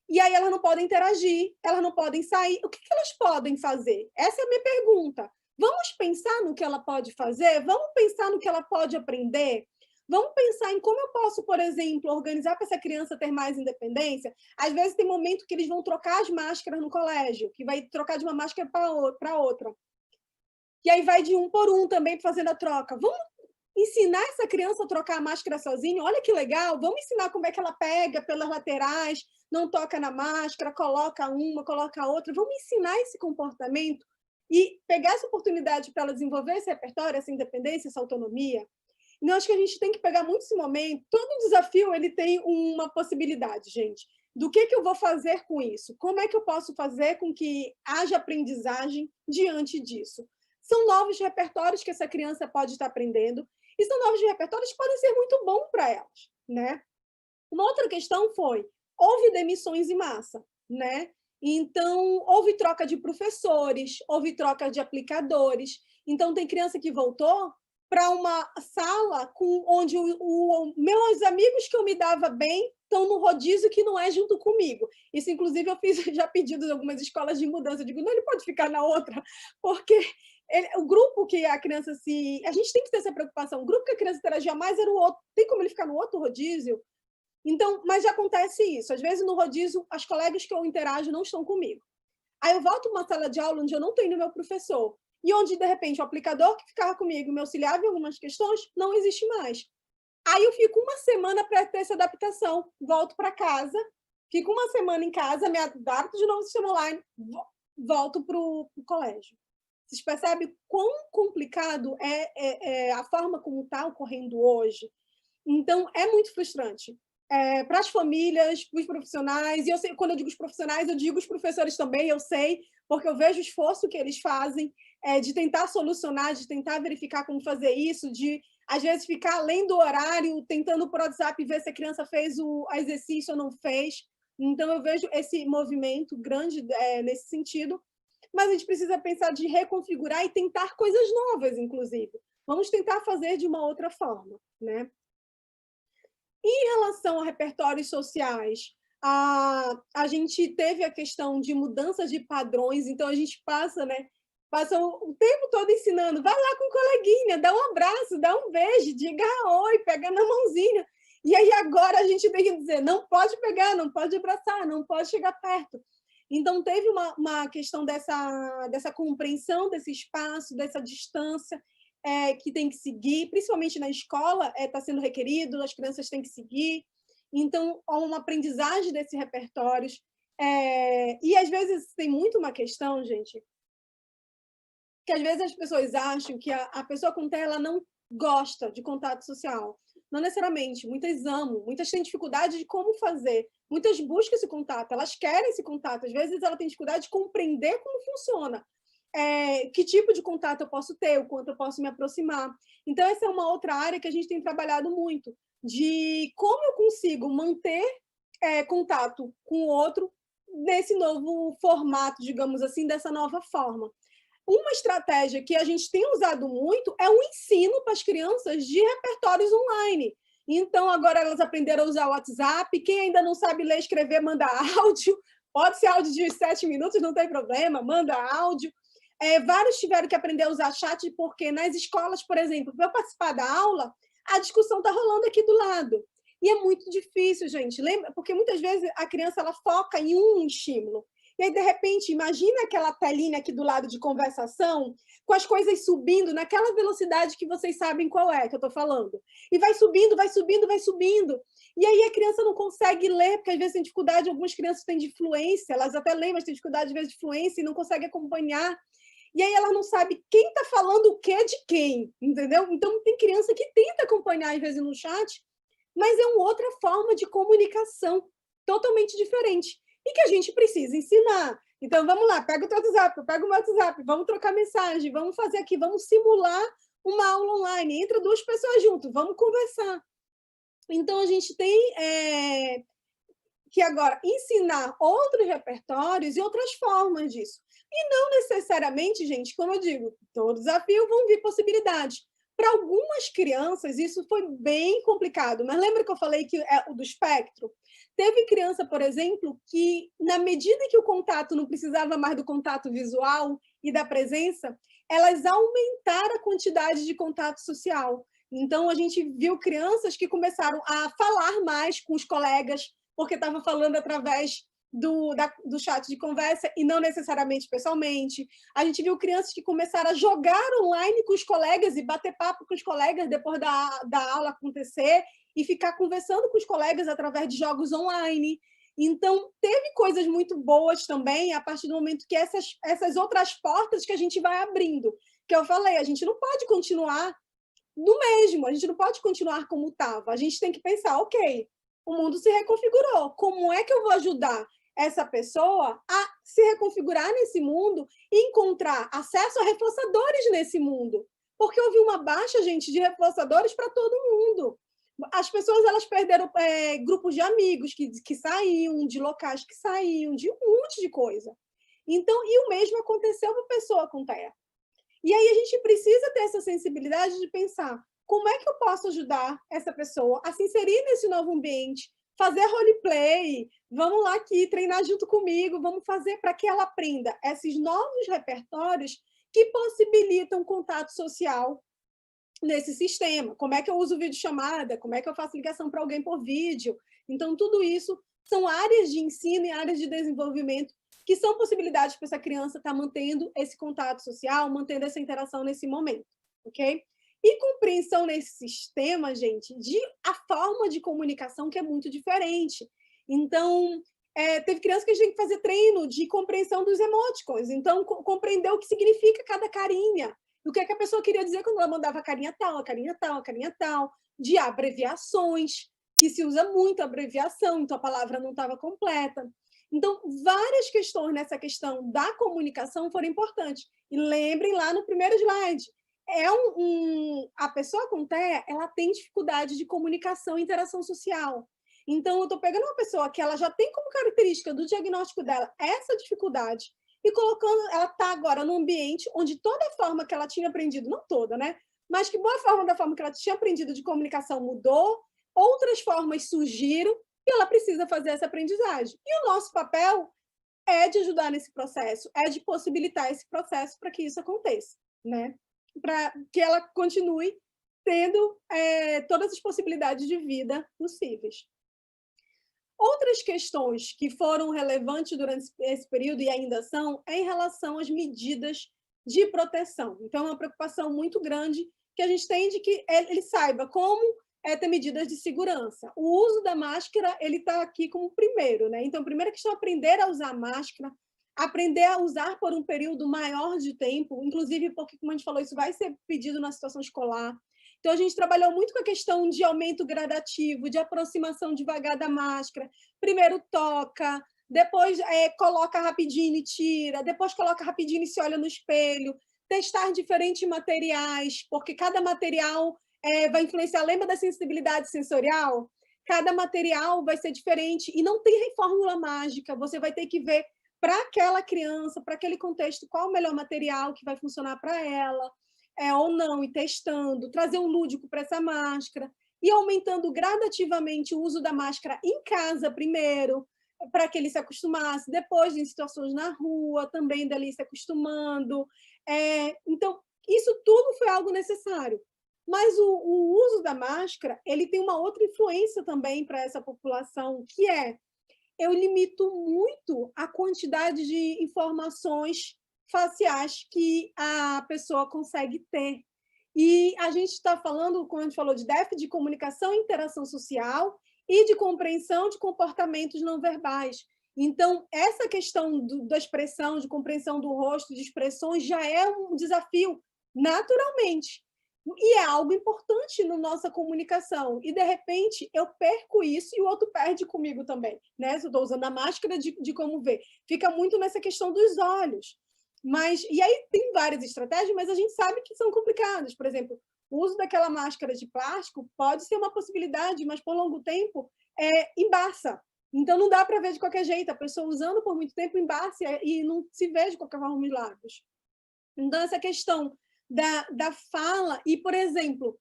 E aí elas não podem interagir, elas não podem sair. O que elas podem fazer? Essa é a minha pergunta. Vamos pensar no que ela pode fazer? Vamos pensar no que ela pode aprender? Vamos pensar em como eu posso, por exemplo, organizar para essa criança ter mais independência? Às vezes tem momento que eles vão trocar as máscaras no colégio, que vai trocar de uma máscara para outra. E aí vai de um por um também fazendo a troca. Vamos ensinar essa criança a trocar a máscara sozinha? Olha que legal. Vamos ensinar como é que ela pega pelas laterais, não toca na máscara, coloca uma, coloca outra. Vamos ensinar esse comportamento e pegar essa oportunidade para ela desenvolver esse repertório, essa independência, essa autonomia. Então, acho que a gente tem que pegar muito esse momento. Todo desafio ele tem uma possibilidade, gente. Do que eu vou fazer com isso? Como é que eu posso fazer com que haja aprendizagem diante disso? São novos repertórios que essa criança pode estar aprendendo, e são novos repertórios que podem ser muito bons para elas, né? Uma outra questão foi, houve demissões em massa, né? Então, houve troca de professores, houve troca de aplicadores. Então, tem criança que voltou para uma sala onde meus amigos que eu me dava bem estão no rodízio que não é junto comigo. Isso, inclusive, eu fiz já pedidos em algumas escolas de mudança. Eu digo, não, ele pode ficar na outra, porque o grupo que a criança se... A gente tem que ter essa preocupação. O grupo que a criança interagia mais era o outro. Tem como ele ficar no outro rodízio? Então, mas já acontece isso. Às vezes, no rodízio, as colegas que eu interajo não estão comigo. Aí eu volto para uma sala de aula onde eu não tenho meu professor. E onde, de repente, o aplicador que ficava comigo, me auxiliava em algumas questões, não existe mais. Aí eu fico uma semana para ter essa adaptação. Volto para casa, fico uma semana em casa, me adapto de novo ao sistema online, volto para o colégio. Vocês percebem quão complicado é a forma como está ocorrendo hoje? Então, é muito frustrante. Para as famílias, para os profissionais, e eu sei, quando eu digo os profissionais, eu digo os professores também, eu sei, porque eu vejo o esforço que eles fazem de tentar solucionar, de tentar verificar como fazer isso, de, às vezes, ficar além do horário, tentando por WhatsApp ver se a criança fez o exercício ou não fez. Então, eu vejo esse movimento grande nesse sentido, mas a gente precisa pensar de reconfigurar e tentar coisas novas, inclusive. Vamos tentar fazer de uma outra forma, né? Em relação a repertórios sociais, a gente teve a questão de mudança de padrões, então a gente passa o tempo todo ensinando, vai lá com o coleguinha, dá um abraço, dá um beijo, diga oi, pega na mãozinha. E aí agora a gente tem que dizer, não pode pegar, não pode abraçar, não pode chegar perto. Então teve uma questão dessa compreensão desse espaço, dessa distância, que tem que seguir, principalmente na escola, está sendo requerido, as crianças têm que seguir. Então, há uma aprendizagem desses repertórios. E, às vezes, tem muito uma questão, gente, que, às vezes, as pessoas acham que a pessoa com TEA ela não gosta de contato social. Não necessariamente. Muitas amam, muitas têm dificuldade de como fazer. Muitas buscam esse contato, elas querem esse contato. Às vezes, ela tem dificuldade de compreender como funciona. Que tipo de contato eu posso ter, o quanto eu posso me aproximar. Então, essa é uma outra área que a gente tem trabalhado muito, de como eu consigo manter contato com o outro nesse novo formato, digamos assim, dessa nova forma. Uma estratégia que a gente tem usado muito é o ensino para as crianças de repertórios online. Então, agora elas aprenderam a usar o WhatsApp. Quem ainda não sabe ler e escrever, manda áudio. Pode ser áudio de 7 minutos, não tem problema, manda áudio. Vários tiveram que aprender a usar chat, porque nas escolas, por exemplo, para participar da aula, a discussão está rolando aqui do lado. E é muito difícil, gente. Lembra? Porque muitas vezes a criança ela foca em um estímulo. e aí, de repente, imagina aquela telinha aqui do lado de conversação, com as coisas subindo naquela velocidade que vocês sabem qual é que eu estou falando. E vai subindo, vai subindo, vai subindo. E aí a criança não consegue ler, porque às vezes tem dificuldade, algumas crianças têm de fluência, elas até leem, mas têm dificuldade, às vezes, de fluência e não conseguem acompanhar. E aí ela não sabe quem está falando o que de quem, entendeu? Então, tem criança que tenta acompanhar, às vezes, no chat, mas é uma outra forma de comunicação, totalmente diferente, e que a gente precisa ensinar. Então, vamos lá, pega o teu WhatsApp, pega o meu WhatsApp, vamos trocar mensagem, vamos fazer aqui, vamos simular uma aula online, entra duas pessoas junto, vamos conversar. Então, a gente tem que agora ensinar outros repertórios e outras formas disso. E não necessariamente, gente, como eu digo, todo desafio vão vir possibilidades. Para algumas crianças, isso foi bem complicado, mas lembra que eu falei que é o do espectro? Teve criança, por exemplo, que, na medida que o contato não precisava mais do contato visual e da presença, elas aumentaram a quantidade de contato social. Então, a gente viu crianças que começaram a falar mais com os colegas, porque estavam falando através do chat de conversa e não necessariamente pessoalmente. A gente viu crianças que começaram a jogar online com os colegas e bater papo com os colegas depois da aula acontecer e ficar conversando com os colegas através de jogos online. Então, teve coisas muito boas também a partir do momento que essas outras portas que a gente vai abrindo. Que eu falei, a gente não pode continuar do mesmo, a gente não pode continuar como estava. A gente tem que pensar, ok, o mundo se reconfigurou. Como é que eu vou ajudar essa pessoa a se reconfigurar nesse mundo e encontrar acesso a reforçadores nesse mundo? Porque houve uma baixa, gente, de reforçadores para todo mundo. As pessoas elas perderam grupos de amigos que saíam, de locais que saíam, de um monte de coisa. Então, e o mesmo aconteceu com a pessoa com TEA. E aí a gente precisa ter essa sensibilidade de pensar como é que eu posso ajudar essa pessoa a se inserir nesse novo ambiente, fazer roleplay, vamos lá aqui, treinar junto comigo, vamos fazer para que ela aprenda esses novos repertórios que possibilitam contato social nesse sistema. Como é que eu uso videochamada, como é que eu faço ligação para alguém por vídeo. Então, tudo isso são áreas de ensino e áreas de desenvolvimento que são possibilidades para essa criança estar mantendo esse contato social, mantendo essa interação nesse momento, ok? E compreensão nesse sistema, gente, de a forma de comunicação que é muito diferente. Então, teve criança que a gente tem que fazer treino de compreensão dos emoticons, então, compreender o que significa cada carinha, o que é que a pessoa queria dizer quando ela mandava a carinha tal, a carinha tal, a carinha tal, de abreviações, que se usa muito abreviação, então a palavra não estava completa. Então, várias questões nessa questão da comunicação foram importantes. E lembrem lá no primeiro slide, a pessoa com TEA, ela tem dificuldade de comunicação e interação social. Então, eu estou pegando uma pessoa que ela já tem como característica do diagnóstico dela essa dificuldade e colocando, ela está agora num ambiente onde toda a forma que ela tinha aprendido, não toda, né? Mas que boa forma da forma que ela tinha aprendido de comunicação mudou, outras formas surgiram e ela precisa fazer essa aprendizagem. E o nosso papel é de ajudar nesse processo, é de possibilitar esse processo para que isso aconteça, né? Para que ela continue tendo todas as possibilidades de vida possíveis. Outras questões que foram relevantes durante esse período e ainda são, é em relação às medidas de proteção. Então, é uma preocupação muito grande que a gente tem de que ele saiba como ter medidas de segurança. O uso da máscara, ele está aqui como primeiro, né? Então, a primeira questão é aprender a usar máscara, aprender a usar por um período maior de tempo, inclusive porque, como a gente falou, isso vai ser pedido na situação escolar. Então, a gente trabalhou muito com a questão de aumento gradativo, de aproximação devagar da máscara. Primeiro toca, depois coloca rapidinho e tira, depois coloca rapidinho e se olha no espelho. Testar diferentes materiais, porque cada material vai influenciar. Lembra da sensibilidade sensorial? Cada material vai ser diferente e não tem fórmula mágica. Você vai ter que ver para aquela criança, para aquele contexto, qual o melhor material que vai funcionar para ela. Ou não, e testando, trazer um lúdico para essa máscara, e aumentando gradativamente o uso da máscara em casa primeiro, para que ele se acostumasse, depois em situações na rua, também dali se acostumando. Então, isso tudo foi algo necessário. Mas o uso da máscara, ele tem uma outra influência também para essa população, que eu limito muito a quantidade de informações faciais que a pessoa consegue ter. E a gente está falando, quando a gente falou de déficit de comunicação e interação social e de compreensão de comportamentos não verbais. Então, essa questão da expressão, de compreensão do rosto, de expressões, já é um desafio naturalmente. E é algo importante na nossa comunicação. E, de repente, eu perco isso e o outro perde comigo também. Né? Se eu estou usando a máscara de como ver. Fica muito nessa questão dos olhos. E aí tem várias estratégias, mas a gente sabe que são complicadas. Por exemplo, o uso daquela máscara de plástico pode ser uma possibilidade, mas por longo tempo embaça. Então não dá para ver de qualquer jeito. A pessoa usando por muito tempo embaça e não se vê de qualquer forma os lábios. Então essa questão da fala, e, por exemplo,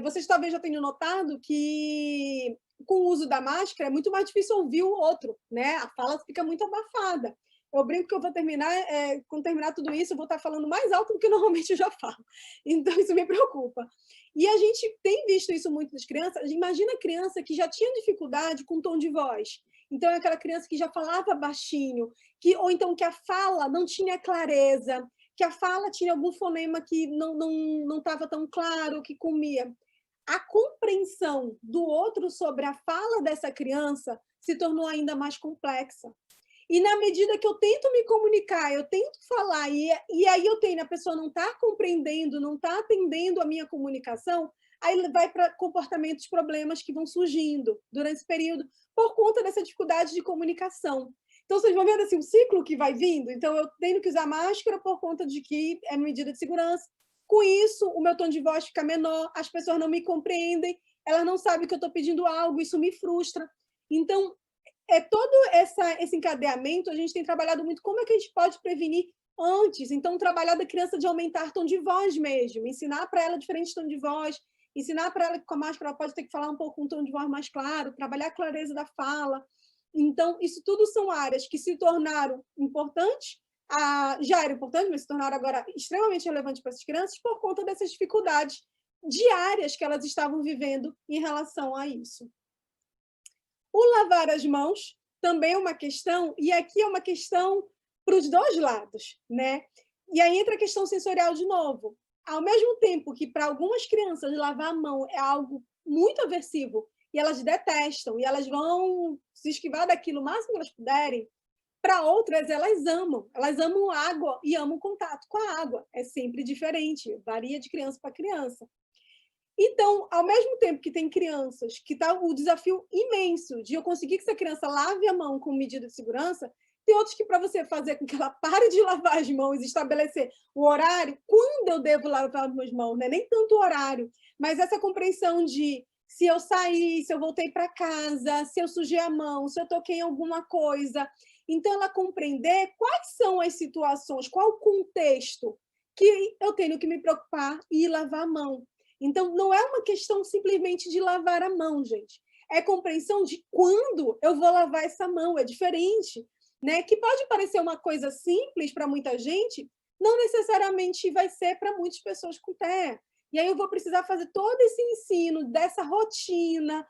vocês talvez já tenham notado que com o uso da máscara é muito mais difícil ouvir o outro, né? A fala fica muito abafada. Eu brinco que eu vou terminar, quando terminar tudo isso, eu vou estar falando mais alto do que normalmente eu já falo. Então, isso me preocupa. E a gente tem visto isso muito nas crianças. Imagina a criança que já tinha dificuldade com o tom de voz. Então, é aquela criança que já falava baixinho, ou então que a fala não tinha clareza, que a fala tinha algum fonema que não estava tão claro, que comia. A compreensão do outro sobre a fala dessa criança se tornou ainda mais complexa. E na medida que eu tento me comunicar, eu tento falar, e aí a pessoa não está compreendendo, não está atendendo a minha comunicação, aí vai para comportamentos, problemas que vão surgindo durante esse período, por conta dessa dificuldade de comunicação. Então, vocês vão vendo assim, um ciclo que vai vindo. Então, eu tenho que usar máscara por conta de que é medida de segurança. Com isso, o meu tom de voz fica menor, as pessoas não me compreendem, elas não sabem que eu estou pedindo algo, isso me frustra. Então, todo esse encadeamento, a gente tem trabalhado muito como é que a gente pode prevenir antes. Então, trabalhar da criança de aumentar tom de voz mesmo, ensinar para ela diferente tom de voz, ensinar para ela que com a máscara ela pode ter que falar um pouco com um tom de voz mais claro, trabalhar a clareza da fala. Então, isso tudo são áreas que se tornaram importantes, já eram importantes, mas se tornaram agora extremamente relevantes para essas crianças por conta dessas dificuldades diárias que elas estavam vivendo em relação a isso. O lavar as mãos também é uma questão, e aqui é uma questão para os dois lados, né? E aí entra a questão sensorial de novo. Ao mesmo tempo que para algumas crianças lavar a mão é algo muito aversivo, e elas detestam, e elas vão se esquivar daquilo o máximo que elas puderem, para outras elas amam água e amam contato com a água. É sempre diferente, varia de criança para criança. Então, ao mesmo tempo que tem crianças que está o desafio imenso de eu conseguir que essa criança lave a mão com medida de segurança, tem outros que, para você fazer com que ela pare de lavar as mãos e estabelecer o horário, quando eu devo lavar as mãos, né? Nem tanto o horário, mas essa compreensão de se eu sair, se eu voltei para casa, se eu sujei a mão, se eu toquei em alguma coisa. Então, ela compreender quais são as situações, qual o contexto que eu tenho que me preocupar e lavar a mão. Então, não é uma questão simplesmente de lavar a mão, gente. É compreensão de quando eu vou lavar essa mão, é diferente. Né? Que pode parecer uma coisa simples para muita gente, não necessariamente vai ser para muitas pessoas com TEA. E aí eu vou precisar fazer todo esse ensino dessa rotina,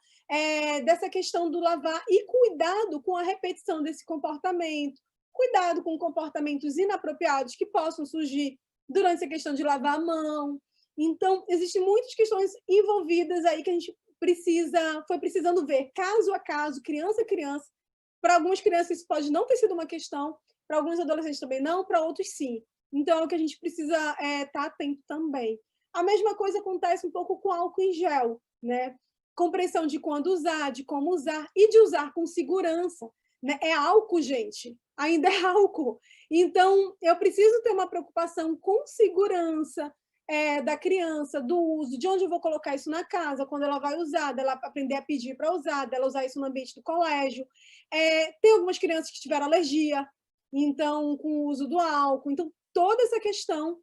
dessa questão do lavar, e cuidado com a repetição desse comportamento, cuidado com comportamentos inapropriados que possam surgir durante essa questão de lavar a mão. Então, existem muitas questões envolvidas aí que a gente foi precisando ver, caso a caso, criança a criança. Para algumas crianças isso pode não ter sido uma questão, para alguns adolescentes também não, para outros sim. Então, é o que a gente precisa estar atento também. A mesma coisa acontece um pouco com álcool em gel, né? Compreensão de quando usar, de como usar e de usar com segurança. Né? É álcool, gente, ainda é álcool. Então, eu preciso ter uma preocupação com segurança, da criança, do uso, de onde eu vou colocar isso na casa, quando ela vai usar, dela aprender a pedir para usar, dela usar isso no ambiente do colégio. Tem algumas crianças que tiveram alergia, então, com o uso do álcool. Então, toda essa questão.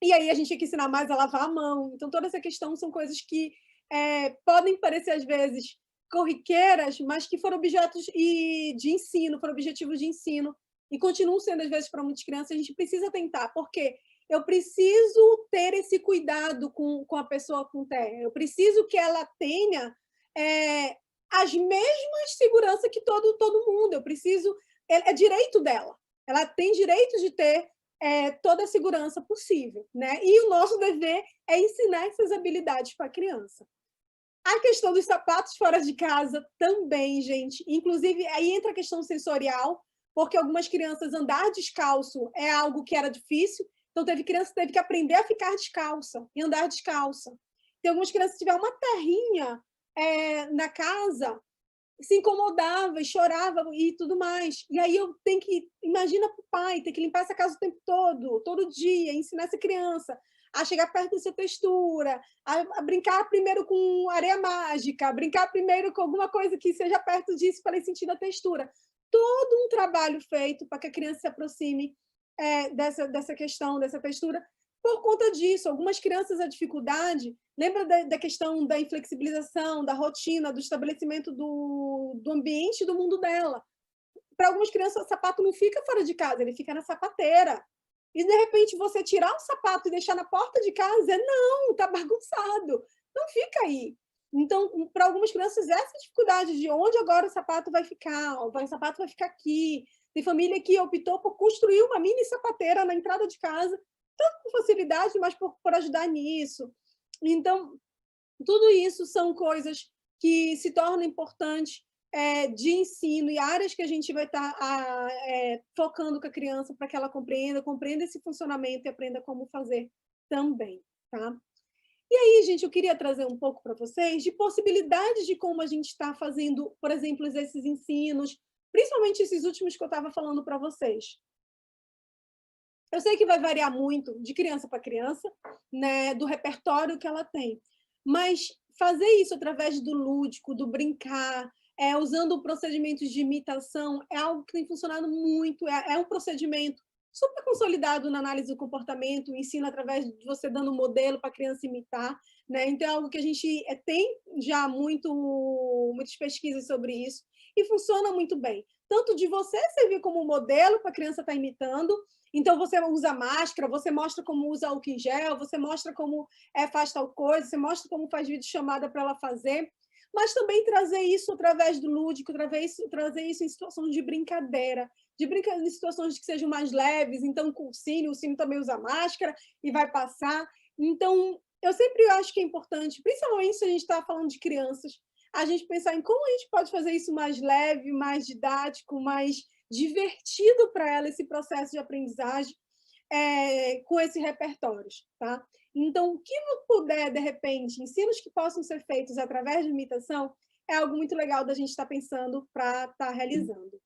E aí a gente tem que ensinar mais a lavar a mão. Então, toda essa questão são coisas que podem parecer, às vezes, corriqueiras, mas que foram objetos de ensino, foram objetivos de ensino, e continuam sendo, às vezes, para muitas crianças. A gente precisa tentar, porque eu preciso ter esse cuidado com a pessoa com TEA. Eu preciso que ela tenha as mesmas seguranças que todo mundo. Eu preciso... É direito dela. Ela tem direito de ter toda a segurança possível, né? E o nosso dever é ensinar essas habilidades para a criança. A questão dos sapatos fora de casa também, gente. Inclusive, aí entra a questão sensorial, porque algumas crianças andar descalço é algo que era difícil, então teve criança que teve que aprender a ficar descalça e andar descalça. Tem algumas crianças que tiveram uma terrinha na casa, se incomodava e chorava e tudo mais. E aí eu tenho que... Imagina para o pai ter que limpar essa casa o tempo todo dia, ensinar essa criança a chegar perto dessa textura, a brincar primeiro com areia mágica, a brincar primeiro com alguma coisa que seja perto disso para ele sentir a textura. Todo um trabalho feito para que a criança se aproxime dessa questão, dessa textura. Por conta disso, algumas crianças, a dificuldade... Lembra da questão da inflexibilização, da rotina, do estabelecimento do ambiente do mundo dela. Para algumas crianças, o sapato não fica fora de casa, ele fica na sapateira. E, de repente, você tirar o sapato e deixar na porta de casa, não, está bagunçado, não fica aí. Então, para algumas crianças, essa dificuldade de onde agora o sapato vai ficar, o sapato vai ficar aqui. Tem família que optou por construir uma mini sapateira na entrada de casa, tanto por facilidade, mas por ajudar nisso. Então, tudo isso são coisas que se tornam importantes de ensino e áreas que a gente vai estar focando com a criança para que ela compreenda esse funcionamento e aprenda como fazer também, tá? E aí, gente, eu queria trazer um pouco para vocês de possibilidades de como a gente está fazendo, por exemplo, esses ensinos, principalmente esses últimos que eu estava falando para vocês. Eu sei que vai variar muito de criança para criança, né, do repertório que ela tem, mas fazer isso através do lúdico, do brincar, usando procedimentos de imitação, é algo que tem funcionado muito, é um procedimento super consolidado na análise do comportamento, o ensino através de você dando um modelo para a criança imitar, né? Então, é algo que a gente tem já muitas pesquisas sobre isso, e funciona muito bem. Tanto de você servir como modelo para a criança estar imitando, então você usa máscara, você mostra como usa álcool em gel, você mostra como faz tal coisa, você mostra como faz videochamada para ela fazer, mas também trazer isso através do lúdico, trazer isso em situações de brincadeira, em situações que sejam mais leves. Então, com o Cine também usa máscara e vai passar. Então, eu sempre acho que é importante, principalmente se a gente está falando de crianças, a gente pensar em como a gente pode fazer isso mais leve, mais didático, mais divertido para ela, esse processo de aprendizagem com esses repertórios, tá? Então, o que puder, de repente, ensinos que possam ser feitos através de imitação, é algo muito legal da gente estar pensando para estar realizando.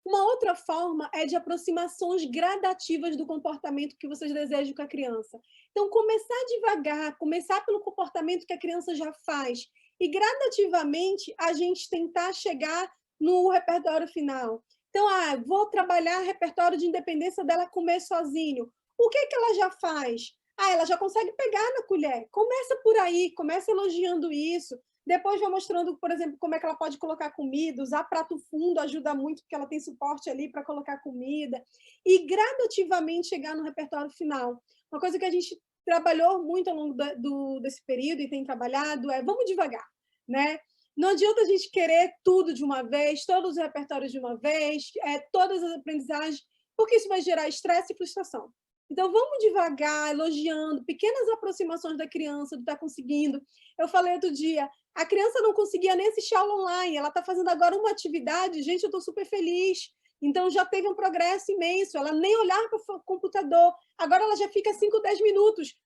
Uma outra forma é de aproximações gradativas do comportamento que vocês desejam com a criança. Então, começar devagar, começar pelo comportamento que a criança já faz, e gradativamente a gente tentar chegar no repertório final. Então, vou trabalhar repertório de independência dela comer sozinho. O que ela já faz? Ela já consegue pegar na colher. Começa por aí, começa elogiando isso. Depois vai mostrando, por exemplo, como é que ela pode colocar comida, usar prato fundo ajuda muito, porque ela tem suporte ali para colocar comida. E gradativamente chegar no repertório final. Uma coisa que a gente trabalhou muito ao longo desse período e tem trabalhado vamos devagar, né? Não adianta a gente querer tudo de uma vez, todos os repertórios de uma vez, todas as aprendizagens, porque isso vai gerar estresse e frustração. Então, vamos devagar, elogiando, pequenas aproximações da criança, do estar conseguindo. Eu falei outro dia, a criança não conseguia nem assistir aula online, ela está fazendo agora uma atividade, gente, eu estou super feliz. Então, já teve um progresso imenso, ela nem olhar para o computador, agora ela já fica 5, 10 minutos.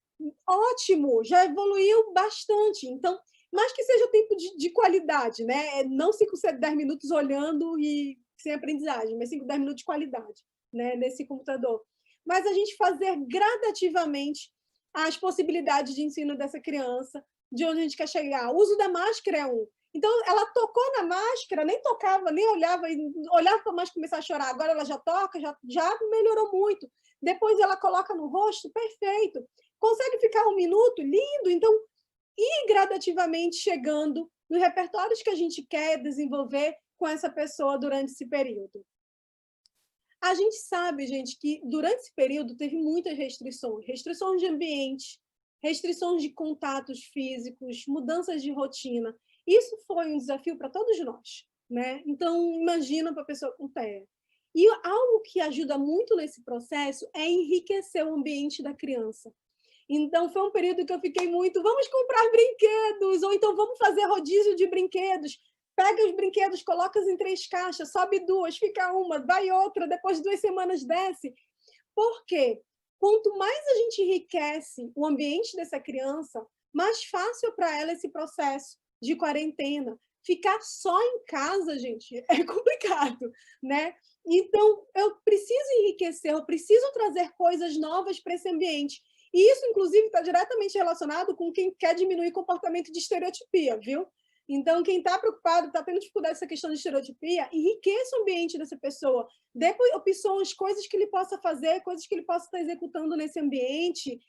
Ótimo, já evoluiu bastante. Então, mas que seja tempo de qualidade, né? Não 5, 10 minutos olhando e sem aprendizagem, mas 5, 10 minutos de qualidade, né? Nesse computador. Mas a gente fazer gradativamente as possibilidades de ensino dessa criança, de onde a gente quer chegar. O uso da máscara é um. Então, ela tocou na máscara, nem tocava, nem olhava para a máscara começar a chorar. Agora ela já toca, já melhorou muito. Depois ela coloca no rosto, perfeito. Consegue ficar 1 minuto? Lindo! Então, ir gradativamente chegando nos repertórios que a gente quer desenvolver com essa pessoa durante esse período. A gente sabe, gente, que durante esse período teve muitas restrições de ambiente, restrições de contatos físicos, mudanças de rotina. Isso foi um desafio para todos nós, né? Então, imagina para a pessoa com TEA. E algo que ajuda muito nesse processo é enriquecer o ambiente da criança. Então, foi um período que eu fiquei muito, vamos comprar brinquedos, ou então vamos fazer rodízio de brinquedos. Pega os brinquedos, coloca em 3 caixas, sobe 2, fica uma, vai outra, depois de 2 semanas desce. Por quê? Quanto mais a gente enriquece o ambiente dessa criança, mais fácil para ela esse processo de quarentena. Ficar só em casa, gente, é complicado, né? Então, eu preciso enriquecer, eu preciso trazer coisas novas para esse ambiente. E isso, inclusive, está diretamente relacionado com quem quer diminuir comportamento de estereotipia, viu? Então, quem está preocupado, está tendo dificuldade com essa questão de estereotipia, enriqueça o ambiente dessa pessoa, dê opções, coisas que ele possa fazer, coisas que ele possa estar executando nesse ambiente,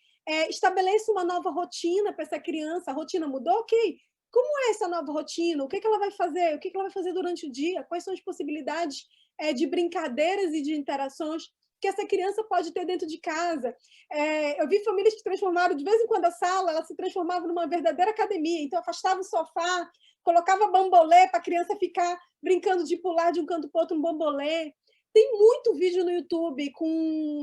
estabeleça uma nova rotina para essa criança. A rotina mudou? Ok. Como é essa nova rotina? O que ela vai fazer? O que ela vai fazer durante o dia? Quais são as possibilidades de brincadeiras e de interações que essa criança pode ter dentro de casa? Eu vi famílias que transformaram, de vez em quando, a sala, ela se transformava numa verdadeira academia. Então, afastava o sofá, colocava bambolê para a criança ficar brincando de pular de um canto para o outro no bambolê. Tem muito vídeo no YouTube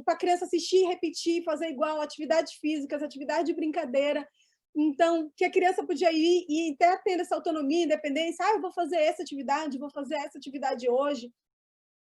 para a criança assistir, repetir, fazer igual, atividades físicas, atividade de brincadeira. Então, que a criança podia ir e até tendo essa autonomia, independência. Eu vou fazer essa atividade hoje.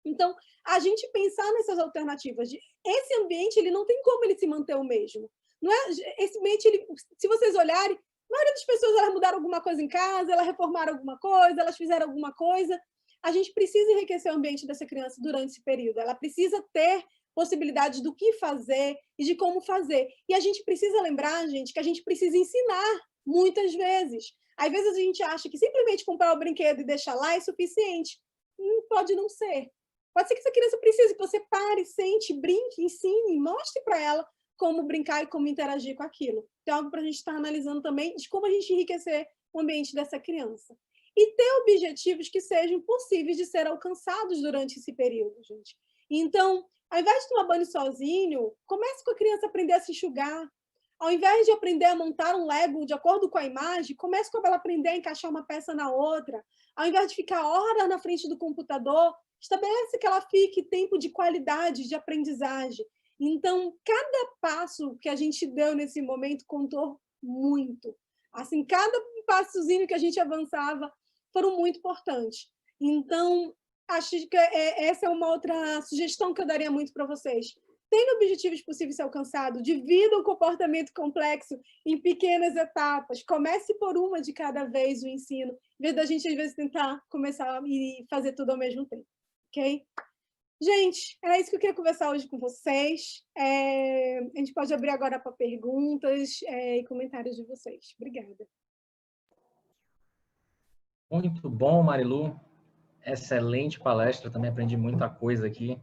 Então, a gente pensar nessas alternativas. Esse ambiente, ele não tem como ele se manter o mesmo. Não é, esse ambiente, se vocês olharem, a maioria das pessoas elas mudaram alguma coisa em casa, elas reformaram alguma coisa, elas fizeram alguma coisa. A gente precisa enriquecer o ambiente dessa criança durante esse período. Ela precisa ter possibilidades do que fazer e de como fazer. E a gente precisa lembrar, gente, que a gente precisa ensinar muitas vezes. Às vezes a gente acha que simplesmente comprar o brinquedo e deixar lá é suficiente. Pode não ser. Pode ser que essa criança precise que você pare, sente, brinque, ensine, mostre para ela como brincar e como interagir com aquilo. Então, é algo para a gente estar analisando também de como a gente enriquecer o ambiente dessa criança. E ter objetivos que sejam possíveis de ser alcançados durante esse período, gente. Então, ao invés de tomar banho sozinho, comece com a criança a aprender a se enxugar. Ao invés de aprender a montar um Lego de acordo com a imagem, comece com ela aprender a encaixar uma peça na outra. Ao invés de ficar horas na frente do computador, estabelece que ela fique tempo de qualidade, de aprendizagem. Então, cada passo que a gente deu nesse momento contou muito. Assim, cada passozinho que a gente avançava foram muito importantes. Então, acho que essa é uma outra sugestão que eu daria muito para vocês. Tenha objetivos possíveis de ser alcançados, divida o comportamento complexo em pequenas etapas, comece por uma de cada vez o ensino, em vez da gente, às vezes, tentar começar e fazer tudo ao mesmo tempo. Ok? Gente, era isso que eu queria conversar hoje com vocês. A gente pode abrir agora para perguntas e comentários de vocês. Obrigada. Muito bom, Marilu. Excelente palestra, também aprendi muita coisa aqui.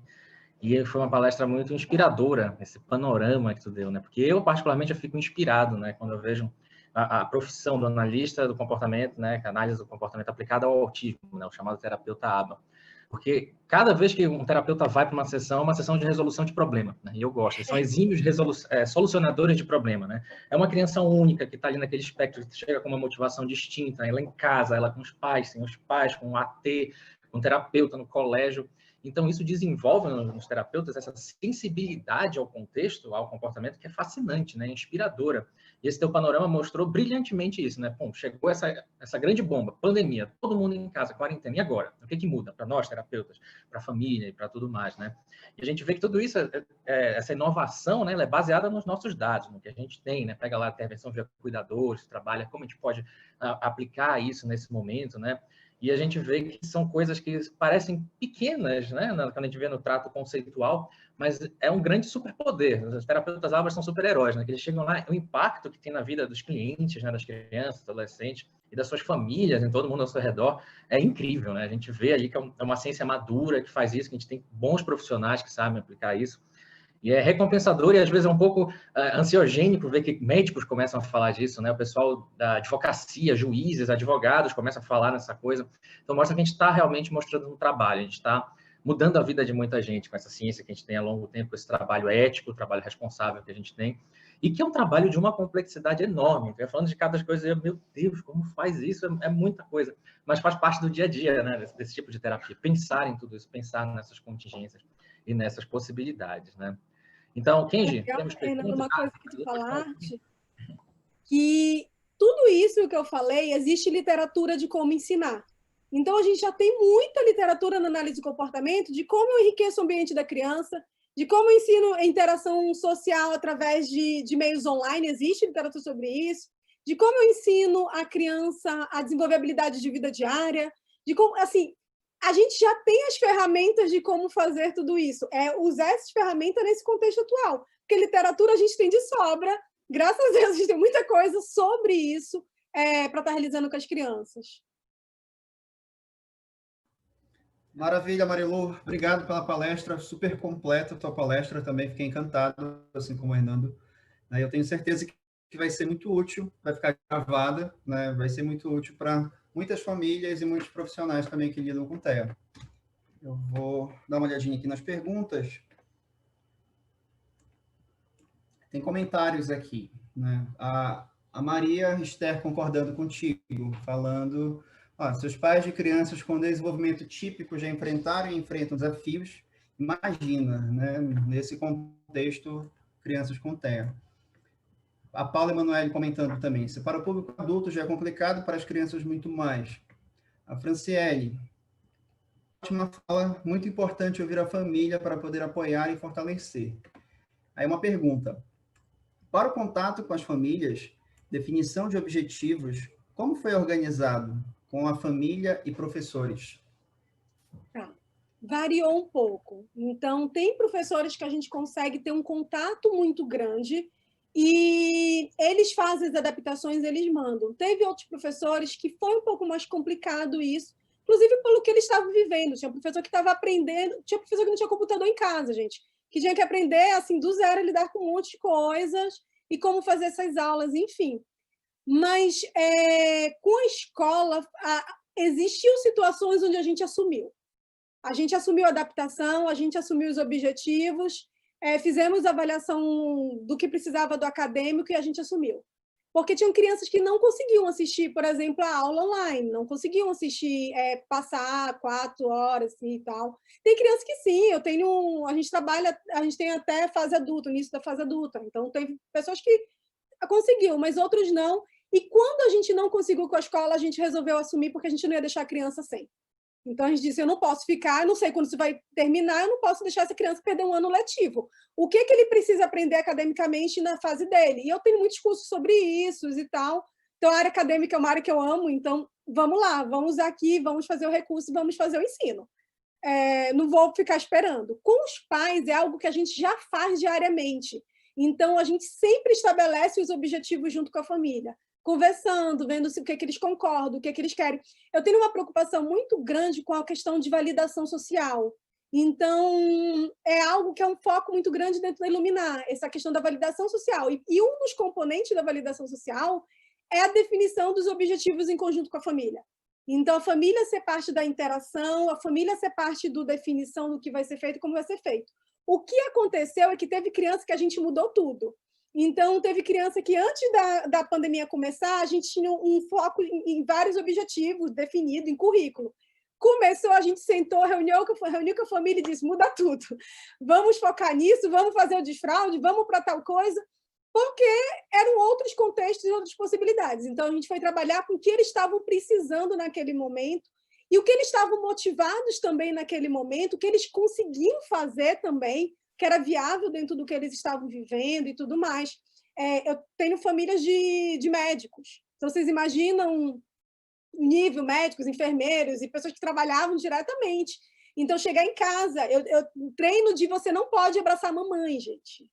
E foi uma palestra muito inspiradora, esse panorama que tu deu, né? Porque eu, particularmente, eu fico inspirado, né? Quando eu vejo a profissão do analista do comportamento, né? Análise do comportamento aplicada ao autismo, né? O chamado terapeuta ABA. Porque cada vez que um terapeuta vai para uma sessão de resolução de problema, né? E eu gosto, eles são exímios solucionadores de problema, né? É uma criança única que está ali naquele espectro, que chega com uma motivação distinta, ela em casa, ela com os pais, sem os pais, com o AT, com o terapeuta no colégio. Então, isso desenvolve nos terapeutas essa sensibilidade ao contexto, ao comportamento, que é fascinante, né? Inspiradora. E esse teu panorama mostrou brilhantemente isso, né? Bom, chegou essa grande bomba, pandemia, todo mundo em casa, quarentena, e agora? O que muda para nós, terapeutas, para a família e para tudo mais, né? E a gente vê que tudo isso, essa inovação, né, ela é baseada nos nossos dados, no que a gente tem, né? Pega lá a intervenção via cuidadores, trabalha, como a gente pode aplicar isso nesse momento, né? E a gente vê que são coisas que parecem pequenas, né? Quando a gente vê no trato conceitual, mas é um grande superpoder. Os terapeutas ABA são super-heróis, né? Que eles chegam lá, o impacto que tem na vida dos clientes, né? Das crianças, adolescentes e das suas famílias, em todo mundo ao seu redor, é incrível, né? A gente vê ali que é uma ciência madura que faz isso, que a gente tem bons profissionais que sabem aplicar isso. E é recompensador e, às vezes, é um pouco ansiogênico ver que médicos começam a falar disso, né? O pessoal da advocacia, juízes, advogados começam a falar nessa coisa. Então, mostra que a gente está realmente mostrando um trabalho, a gente está mudando a vida de muita gente com essa ciência que a gente tem há longo tempo, esse trabalho ético, trabalho responsável que a gente tem, e que é um trabalho de uma complexidade enorme. Eu falando de cada coisa, meu Deus, como faz isso? É muita coisa, mas faz parte do dia a dia, né, desse tipo de terapia. Pensar em tudo isso, pensar nessas contingências e nessas possibilidades, né? Então, Kenji, temos Fernando, perguntas? uma coisa que tu falaste, que tudo isso que eu falei, existe literatura de como ensinar. Então, a gente já tem muita literatura na análise de comportamento de como eu enriqueço o ambiente da criança, de como eu ensino a interação social através de meios online, existe literatura sobre isso, de como eu ensino a criança a desenvolver habilidades de vida diária, de como, assim, a gente já tem as ferramentas de como fazer tudo isso. É usar essas ferramentas nesse contexto atual. Porque literatura a gente tem de sobra, graças a Deus, a gente tem muita coisa sobre isso para estar realizando com as crianças. Maravilha, Marilu. Obrigado pela palestra, super completa a tua palestra também. Fiquei encantado, assim como o Hernando. Eu tenho certeza que vai ser muito útil, vai ficar gravada, né? Vai ser muito útil para muitas famílias e muitos profissionais também que lidam com TEA. Eu vou dar uma olhadinha aqui nas perguntas. Tem comentários aqui, né? A Maria Esther concordando contigo, falando: seus pais de crianças com desenvolvimento típico já enfrentaram e enfrentam desafios, imagina, né? Nesse contexto, crianças com TEA. A Paula Emanuele comentando também: se para o público adulto já é complicado, para as crianças muito mais. A Franciele: ótima fala, muito importante ouvir a família para poder apoiar e fortalecer. Aí uma pergunta: para o contato com as famílias, definição de objetivos, como foi organizado com a família e professores? Variou um pouco. Então, tem professores que a gente consegue ter um contato muito grande e eles fazem as adaptações, eles mandam. Teve outros professores que foi um pouco mais complicado isso, inclusive pelo que eles estavam vivendo. Tinha professor que estava aprendendo, tinha professor que não tinha computador em casa, gente, que tinha que aprender assim do zero, lidar com um monte de coisas e como fazer essas aulas, enfim. Mas com a escola, existiam situações onde a gente assumiu. A gente assumiu a adaptação, a gente assumiu os objetivos, fizemos a avaliação do que precisava do acadêmico e a gente assumiu. Porque tinham crianças que não conseguiam assistir, por exemplo, a aula online, não conseguiam assistir, passar 4 horas assim, e tal. Tem crianças que sim, a gente trabalha, a gente tem até fase adulta, início da fase adulta. Então, tem pessoas que conseguiu, mas outros não. E quando a gente não conseguiu com a escola, a gente resolveu assumir porque a gente não ia deixar a criança sem. Então, a gente disse, eu não posso ficar, eu não sei quando isso vai terminar, eu não posso deixar essa criança perder um ano letivo. O que ele precisa aprender academicamente na fase dele? E eu tenho muitos cursos sobre isso e tal. Então, a área acadêmica é uma área que eu amo, então, vamos lá, vamos usar aqui, vamos fazer o recurso, vamos fazer o ensino. Não vou ficar esperando. Com os pais, é algo que a gente já faz diariamente. Então, a gente sempre estabelece os objetivos junto com a família, conversando, vendo o que eles concordam, o que eles querem. Eu tenho uma preocupação muito grande com a questão de validação social. Então, é algo que é um foco muito grande dentro da Iluminar, essa questão da validação social. E um dos componentes da validação social é a definição dos objetivos em conjunto com a família. Então, a família ser parte da interação, a família ser parte da definição do que vai ser feito e como vai ser feito. O que aconteceu é que teve criança que a gente mudou tudo. Então, teve criança que, antes da pandemia começar, a gente tinha um foco em vários objetivos definidos em currículo. Começou, a gente sentou, reuniu com a família e disse, muda tudo. Vamos focar nisso, vamos fazer o desfraude, vamos para tal coisa, porque eram outros contextos e outras possibilidades. Então, a gente foi trabalhar com o que eles estavam precisando naquele momento e o que eles estavam motivados também naquele momento, o que eles conseguiam fazer também, que era viável dentro do que eles estavam vivendo e tudo mais. Eu tenho famílias de médicos. Então, vocês imaginam o nível, médicos, enfermeiros e pessoas que trabalhavam diretamente. Então, chegar em casa, eu treino de você não pode abraçar a mamãe, gente.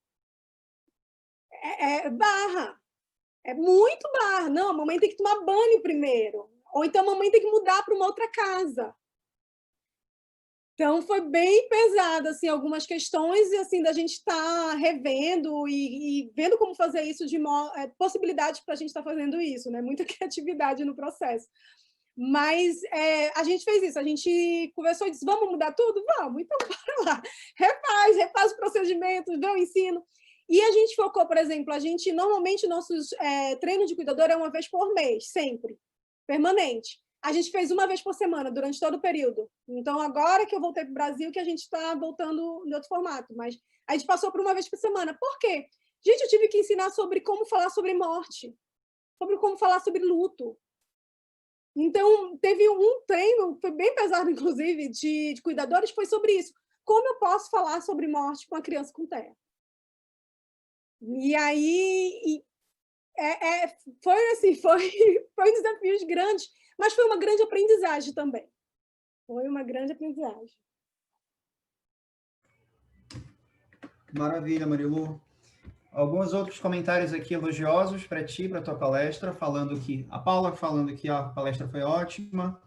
Barra. É muito barra. Não, a mamãe tem que tomar banho primeiro. Ou então a mamãe tem que mudar para uma outra casa. Então, foi bem pesado, assim, algumas questões, e assim, da gente estar revendo e vendo como fazer isso, possibilidades para a gente estar fazendo isso, né? Muita criatividade no processo. Mas a gente fez isso, a gente conversou e disse, vamos mudar tudo? Vamos, então bora lá. Refaz os procedimentos, vê o ensino. E a gente focou, por exemplo, normalmente nossos treinos de cuidador é uma vez por mês, sempre, permanente. A gente fez uma vez por semana, durante todo o período. Então, agora que eu voltei para o Brasil, que a gente está voltando em outro formato, mas a gente passou por uma vez por semana. Por quê? Gente, eu tive que ensinar sobre como falar sobre morte, sobre como falar sobre luto. Então, teve um treino, foi bem pesado, inclusive, de cuidadores, foi sobre isso. Como eu posso falar sobre morte com a criança com TEA? E aí, foi desafios grandes, mas foi uma grande aprendizagem também. Foi uma grande aprendizagem. Maravilha, Marilu. Alguns outros comentários aqui elogiosos para ti, para a tua palestra, a Paula falando que a palestra foi ótima,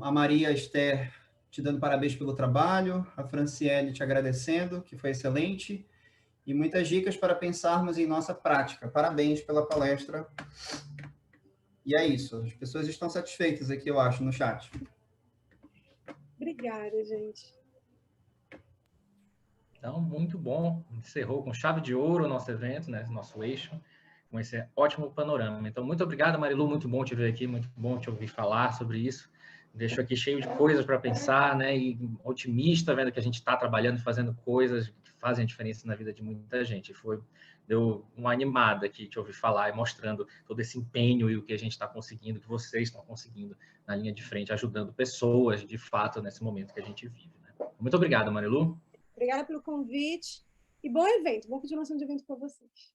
a Maria Esther te dando parabéns pelo trabalho, a Franciele te agradecendo, que foi excelente, e muitas dicas para pensarmos em nossa prática. Parabéns pela palestra. E é isso, as pessoas estão satisfeitas aqui, eu acho, no chat. Obrigada, gente. Então, muito bom. Encerrou com chave de ouro o nosso evento, né? Nosso eixo, com esse ótimo panorama. Então, muito obrigado, Marilu. Muito bom te ver aqui, muito bom te ouvir falar sobre isso. Deixo aqui cheio de coisas para pensar, né? E otimista, vendo que a gente está trabalhando e fazendo coisas que fazem a diferença na vida de muita gente. Deu uma animada aqui te ouvir falar e mostrando todo esse empenho e o que a gente está conseguindo, que vocês estão conseguindo na linha de frente, ajudando pessoas, de fato, nesse momento que a gente vive. Né? Muito obrigado, Marilu. Obrigada pelo convite e bom evento, boa continuação de evento para vocês.